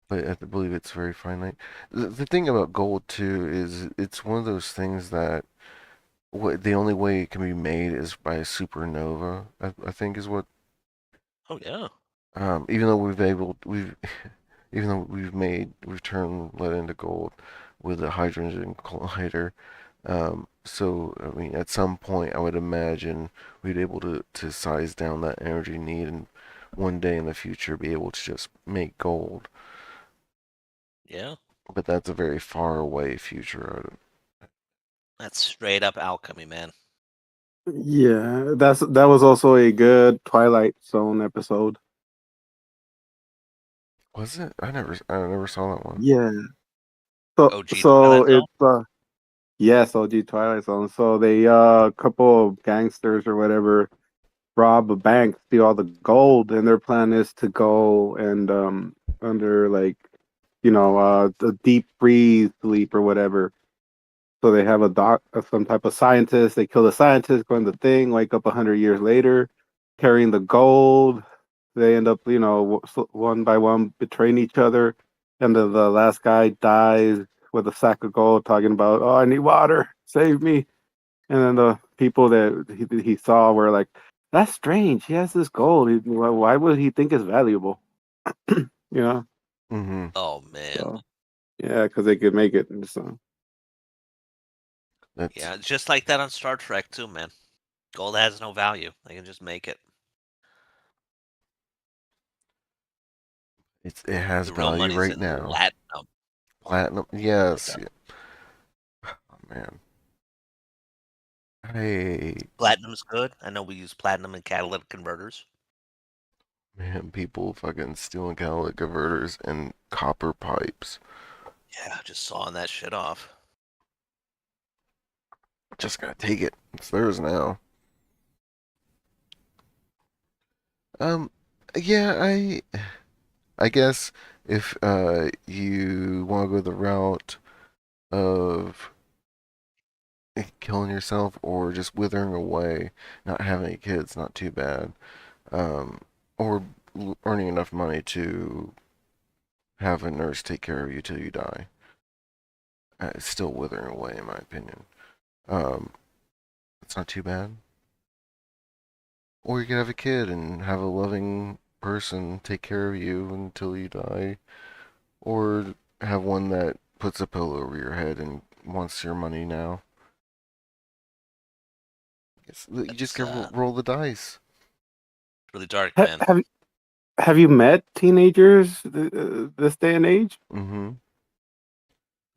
Speaker 1: But I believe it's very finite. The thing about gold too is it's one of those things that the only way it can be made is by a supernova. I think is what.
Speaker 2: Oh, yeah.
Speaker 1: Even though we've even though we've turned lead into gold with a hydrogen collider. So I mean, at some point, I would imagine we'd be able to size down that energy need, and one day in the future, be able to just make gold.
Speaker 2: Yeah.
Speaker 1: But that's a very far away future.
Speaker 2: That's straight up alchemy, man.
Speaker 3: Yeah, that was also a good Twilight Zone episode.
Speaker 1: Was it? I never saw that one.
Speaker 3: Yeah. So
Speaker 2: OG
Speaker 3: so
Speaker 2: Twilight Zone?
Speaker 3: it's yes, OG Twilight Zone. So they couple of gangsters or whatever rob a bank, steal all the gold, and their plan is to go and under like the deep freeze sleep or whatever. So they have some type of scientist. They kill the scientist, go in the thing, wake up 100 years later, carrying the gold. They end up, one by one betraying each other, and the last guy dies with a sack of gold, talking about, "Oh, I need water, save me." And then the people that he saw were like, "That's strange. He has this gold. Why would he think it's valuable?" You know.
Speaker 1: Mm-hmm.
Speaker 2: Oh, man.
Speaker 3: So yeah, because they could make it. So
Speaker 1: That's
Speaker 2: Yeah, just like that on Star Trek, too, man. Gold has no value. They can just make it.
Speaker 1: it has
Speaker 2: The real
Speaker 1: value
Speaker 2: money's
Speaker 1: right
Speaker 2: in
Speaker 1: now.
Speaker 2: platinum.
Speaker 1: Platinum,
Speaker 2: Like
Speaker 1: yes.
Speaker 2: that.
Speaker 1: Yeah. Oh, man, hey,
Speaker 2: Platinum's good. I know we use platinum in catalytic converters.
Speaker 1: man, people fucking stealing catalytic converters and copper pipes.
Speaker 2: Yeah, just sawing that shit off.
Speaker 1: Just gotta take it. It's theirs now. Um, yeah, I guess if you want to go the route of killing yourself or just withering away, not having any kids, not too bad. Um, or earning enough money to have a nurse take care of you till you die. It's still withering away, in my opinion. Um, it's not too bad. Or you could have a kid and have a loving person take care of you until you die. Or have one that puts a pillow over your head and wants your money now. You just
Speaker 2: That's
Speaker 1: gotta roll the dice.
Speaker 2: Really dark,
Speaker 3: Ha-
Speaker 2: man.
Speaker 3: have have you met teenagers this day and age?
Speaker 1: Mm-hmm.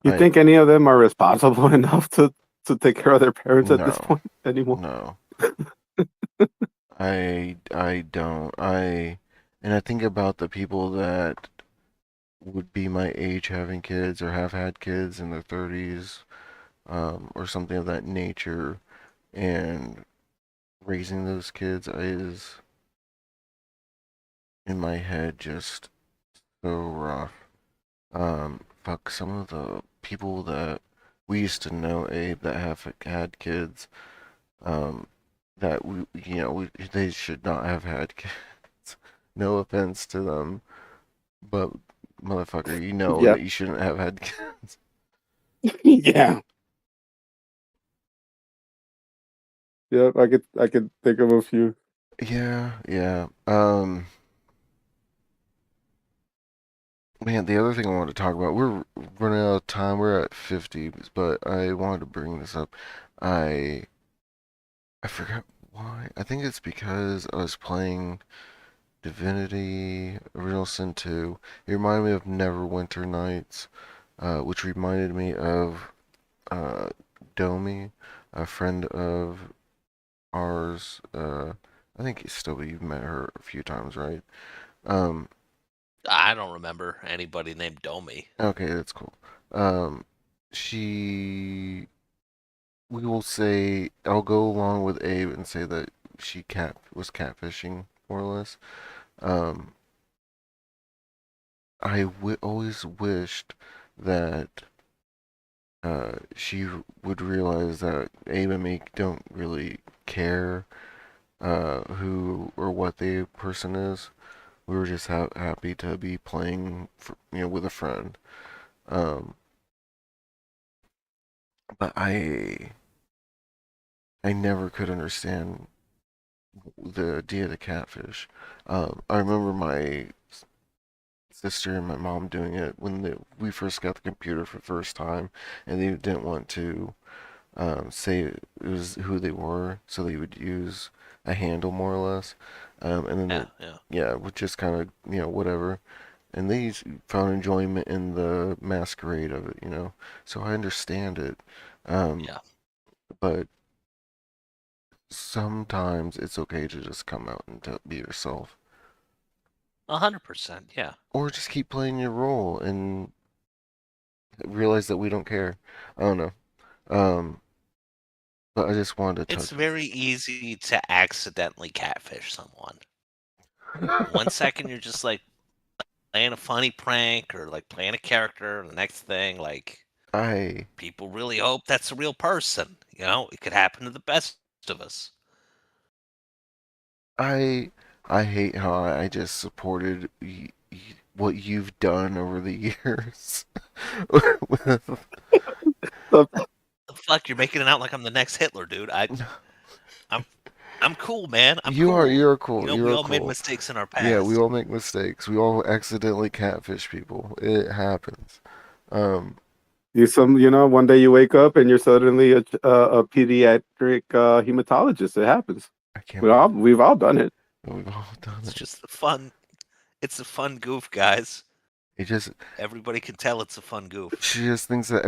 Speaker 3: You
Speaker 1: I
Speaker 3: think any of them are responsible enough to take care of their parents at this
Speaker 1: no,
Speaker 3: point anymore?
Speaker 1: no. I don't. And I think about the people that would be my age having kids or have had kids in their 30s, or something of that nature, and raising those kids is in my head just so rough. Fuck, some of the people that we used to know, Abe, that have had kids, um, that they should not have had kids. No offense to them, but motherfucker, you know
Speaker 3: Yeah,
Speaker 1: that you shouldn't have had kids.
Speaker 3: yeah, yeah. I could think of a few.
Speaker 1: Yeah, yeah. Man, the other thing I wanted to talk about, we're running out of time. We're at 50, but I wanted to bring this up. I I forgot why. I think it's because I was playing Divinity Original Sin 2. It reminded me of Neverwinter Nights, which reminded me of uh, Domi, a friend of ours. I think still you've met her a few times, right? Um,
Speaker 2: I don't remember anybody named Domi.
Speaker 1: okay, that's cool. Um, she, we will say, I'll go along with Abe and say that she was catfishing more or less. Um, always wished that she would realize that Abe and me don't really care who or what the person is. We were just happy to be playing, with a friend. Um, but I never could understand the idea of the catfish. I remember my sister and my mom doing it when we first got the computer for the first time, and they didn't want to say it was who they were, so they would use a handle more or less, and then
Speaker 2: Yeah, yeah,
Speaker 1: yeah, would just kind of whatever, and they found enjoyment in the masquerade of it. So I understand it, um,
Speaker 2: yeah.
Speaker 1: but sometimes it's okay to just come out and be yourself,
Speaker 2: 100%. Yeah.
Speaker 1: or just keep playing your role and realize that we don't care. I don't know, but I just wanted to
Speaker 2: It's
Speaker 1: touch.
Speaker 2: very easy to accidentally catfish someone. One second you're just like playing a funny prank or like playing a character, and the next thing, like,
Speaker 1: I
Speaker 2: people really hope that's a real person. It could happen to the best of us.
Speaker 1: I I hate how I just supported what you've done over the years. With,
Speaker 3: So,
Speaker 2: The fuck, you're making it out like I'm the next Hitler, dude. I'm, I'm cool, man. I'm cool.
Speaker 1: you're cool.
Speaker 2: We
Speaker 1: You're
Speaker 2: all made
Speaker 1: cool.
Speaker 2: mistakes in our
Speaker 1: Yeah, we
Speaker 2: past.
Speaker 1: all make mistakes. We all accidentally catfish people. It happens. Um,
Speaker 3: one day you wake up and you're suddenly a pediatric hematologist. It happens.
Speaker 1: I can't
Speaker 3: We all
Speaker 1: believe
Speaker 3: we've all done it.
Speaker 1: we've all done
Speaker 2: It's
Speaker 1: it.
Speaker 2: just a fun. It's a fun goof, guys.
Speaker 1: It just
Speaker 2: Everybody can tell it's a fun goof.
Speaker 1: She just thinks that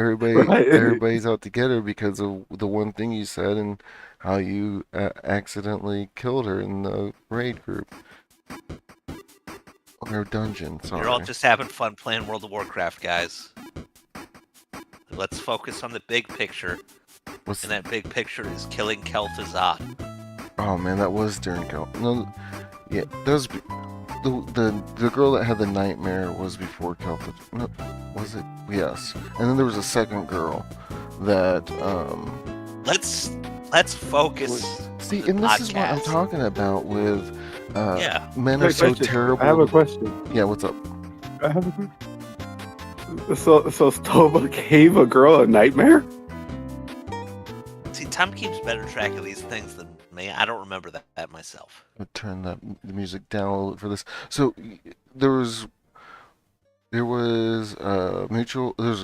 Speaker 3: Right.
Speaker 1: everybody's out to get her because of the one thing you said and how you accidentally killed her in the raid group or dungeon.
Speaker 2: You're all
Speaker 1: Sorry.
Speaker 2: just having fun playing World of Warcraft, guys. Let's focus on the big picture,
Speaker 1: What's
Speaker 2: and that big picture is killing Kel'Thuzad.
Speaker 1: Oh man, that was during Cal. No, yeah, that was the girl that had the nightmare was before Calpha. No, was it? Yes. And then there was a second girl that
Speaker 2: Let's let's
Speaker 1: was,
Speaker 2: focus for
Speaker 1: see,
Speaker 2: the
Speaker 1: and this is what I'm
Speaker 2: podcast.
Speaker 1: talking about with
Speaker 2: Yeah.
Speaker 1: men are
Speaker 3: Wait,
Speaker 1: so
Speaker 3: question. I have
Speaker 1: terrible.
Speaker 3: a question.
Speaker 1: Yeah, what's up?
Speaker 3: I have a question. So Stova gave a girl a nightmare?
Speaker 2: See, Tom keeps better track of these things than me. I don't remember that myself.
Speaker 1: I'll turn the music down a little bit for this. So there was there's a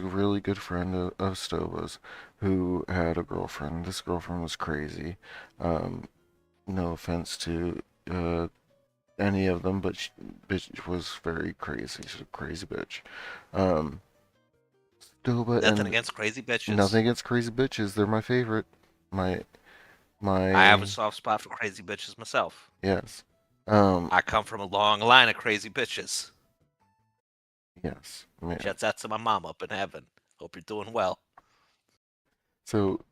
Speaker 1: really good friend of Stova's who had a girlfriend. This girlfriend was crazy. Um, no offense to any of them, but bitch was very crazy. She's a crazy bitch. Um, Stoba
Speaker 2: Nothing
Speaker 1: and
Speaker 2: against crazy bitches.
Speaker 1: nothing against crazy bitches. They're my favorite. My
Speaker 2: I have a
Speaker 1: my
Speaker 2: soft spot for crazy bitches myself.
Speaker 1: yes. Um,
Speaker 2: I come from a long line of crazy bitches.
Speaker 1: yes. Man.
Speaker 2: Shouts out to my mom up in heaven. Hope you're doing well.
Speaker 1: So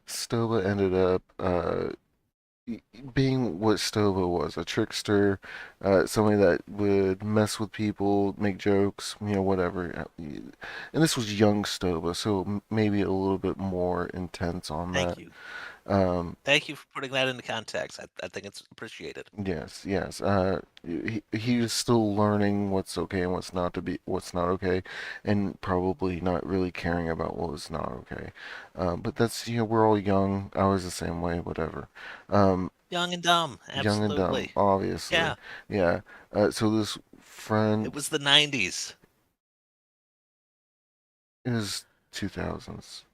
Speaker 1: Stoba ended up being what Stoba was, a trickster, somebody that would mess with people, make jokes, whatever. And this was young Stoba, so maybe a little bit more intense on
Speaker 2: Thank
Speaker 1: that.
Speaker 2: you.
Speaker 1: Um,
Speaker 2: Thank you for putting that into context. I think it's appreciated.
Speaker 1: yes, yes. He was still learning what's okay and what's not okay, and probably not really caring about what was not okay. But that's, we're all young. I was the same way, whatever. Um,
Speaker 2: Young and dumb.
Speaker 1: Young and dumb,
Speaker 2: Absolutely.
Speaker 1: obviously.
Speaker 2: Yeah.
Speaker 1: Yeah. So this
Speaker 2: It
Speaker 1: friend
Speaker 2: was the 90s.
Speaker 1: is 2000s.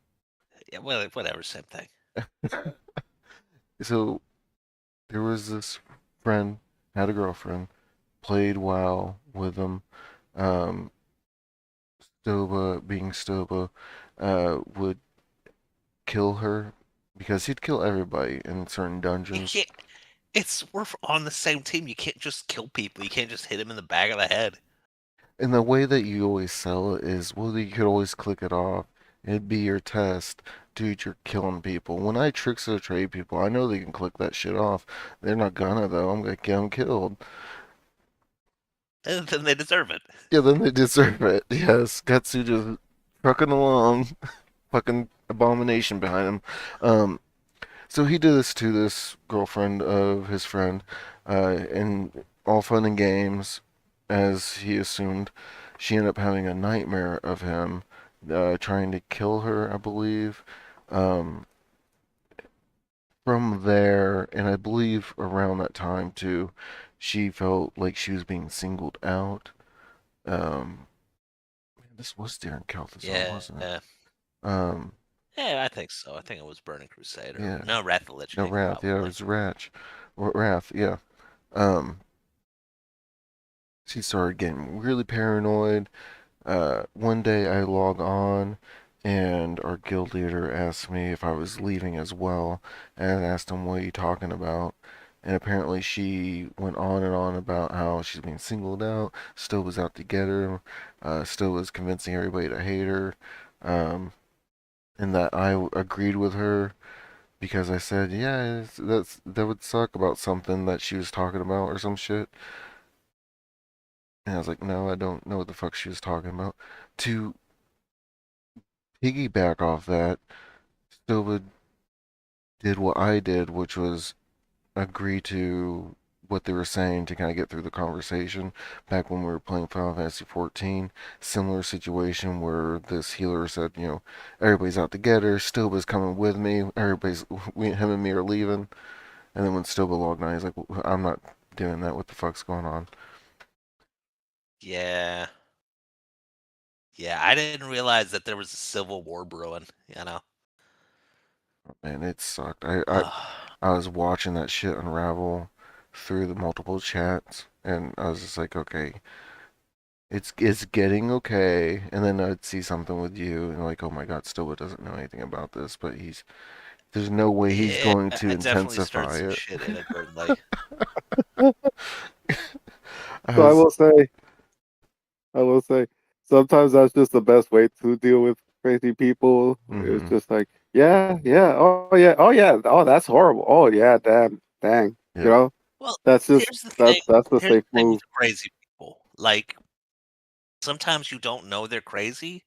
Speaker 2: Yeah, well, whatever, same thing.
Speaker 1: So there was this friend, had a girlfriend, played WoW with him. Um, Stoba, being Stoba, would kill her because he'd kill everybody in certain
Speaker 2: You
Speaker 1: dungeons.
Speaker 2: can't. We're on the same team. You can't just kill people. You can't just hit him in the back of the head.
Speaker 1: And the way that you always sell it is, well, you could always click it off. It'd be your test. Dude, you're killing people. When I tricks or trade people, I know they can click that shit off. They're not gonna, though. I'm gonna get them killed.
Speaker 2: And then they deserve it.
Speaker 1: Yeah, then they deserve it. Yes, Gatsu just trucking along. Fucking abomination behind him. So he did this to this girlfriend of his friend, and all fun and games, as he assumed. She ended up having a nightmare of him, trying to kill her, I believe. Um, from there, and I believe around that time too, she felt like she was being singled out. Man, this was during Calthazar,
Speaker 2: Yeah.
Speaker 1: wasn't it? Um,
Speaker 2: Yeah, I think so. I think it was Burning Crusade or
Speaker 1: yeah,
Speaker 2: no, Wrath of the Lich
Speaker 1: no,
Speaker 2: King
Speaker 1: Wrath, yeah, it
Speaker 2: probably.
Speaker 1: was Wrath, yeah. Um, she started getting really paranoid. One day I log on and our guild leader asked me if I was leaving as well, and I asked him, what are you talking about? And apparently she went on and on about how she's being singled out, still was out to get her, still was convincing everybody to hate her, um, and that I agreed with her because I said, yeah, that would suck about something that she was talking about or some shit. And I was like, no, I don't know what the fuck she was talking about. To piggyback off that, Silva did what I did, which was agree to what they were saying to kind of get through the conversation. Back when we were playing Final Fantasy 14, similar situation where this healer said, everybody's out together. Stilba's coming with me. Him and me are leaving. And then when Stilba logged on, he's like, I'm not doing that. What the fuck's going on?
Speaker 2: Yeah. Yeah, I didn't realize that there was a civil war brewing, you know.
Speaker 1: Man, it sucked. I was watching that shit unravel through the multiple chats, and I was just like, okay, it's getting okay. And then I'd see something with you, and like, oh my God, Stilba doesn't know anything about this, but there's no way he's
Speaker 2: Yeah,
Speaker 1: going to
Speaker 2: I definitely stirred
Speaker 1: intensify
Speaker 2: some
Speaker 1: it.
Speaker 2: shit inadvertently.
Speaker 1: I
Speaker 3: So I
Speaker 1: was,
Speaker 3: will say, I will say, sometimes that's just the best way to deal with crazy people. It's
Speaker 1: mm-hmm,
Speaker 3: just like, yeah, yeah, oh yeah, oh yeah, oh that's horrible. Oh yeah, damn, dang. You
Speaker 1: yep,
Speaker 3: know,
Speaker 2: Well,
Speaker 3: that's just
Speaker 2: here's the thing.
Speaker 3: that's the
Speaker 2: Here's
Speaker 3: safe
Speaker 2: the thing with
Speaker 3: move.
Speaker 2: crazy people. Like, sometimes you don't know they're crazy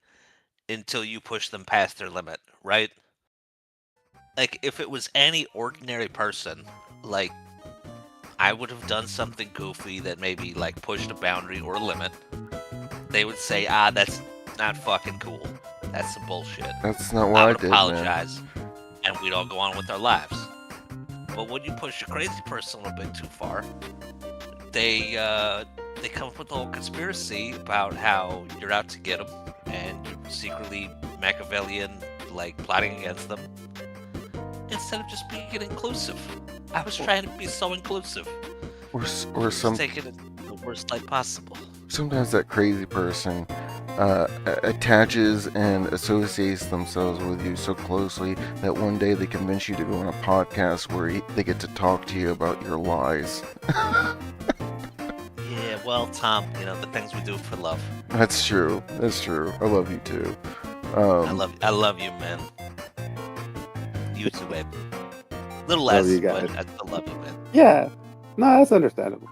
Speaker 2: until you push them past their limit, right? Like, if it was any ordinary person, like, I would have done something goofy that maybe, like, pushed a boundary or a limit. They would say, that's not fucking cool. That's some bullshit.
Speaker 1: that's not what
Speaker 2: I
Speaker 1: I
Speaker 2: would
Speaker 1: did, man.
Speaker 2: apologize, and we'd all go on with our lives. But when you push a crazy person a little bit too far, they come up with the whole conspiracy about how you're out to get them and you're secretly Machiavellian, like plotting against them, instead of just being inclusive. I was trying to be so inclusive.
Speaker 1: or
Speaker 2: Just
Speaker 1: some
Speaker 2: take it in the worst light possible.
Speaker 1: sometimes that crazy person attaches and associates themselves with you so closely that one day they convince you to go on a podcast where they get to talk to you about your lies.
Speaker 2: Yeah, well, Tom, the things we do for love.
Speaker 1: That's true. That's true. I love you too.
Speaker 2: I love you, man. You too, babe. Little
Speaker 3: Love
Speaker 2: less,
Speaker 3: you
Speaker 2: but
Speaker 3: guys.
Speaker 2: I still love you, man.
Speaker 3: Yeah. No, that's understandable.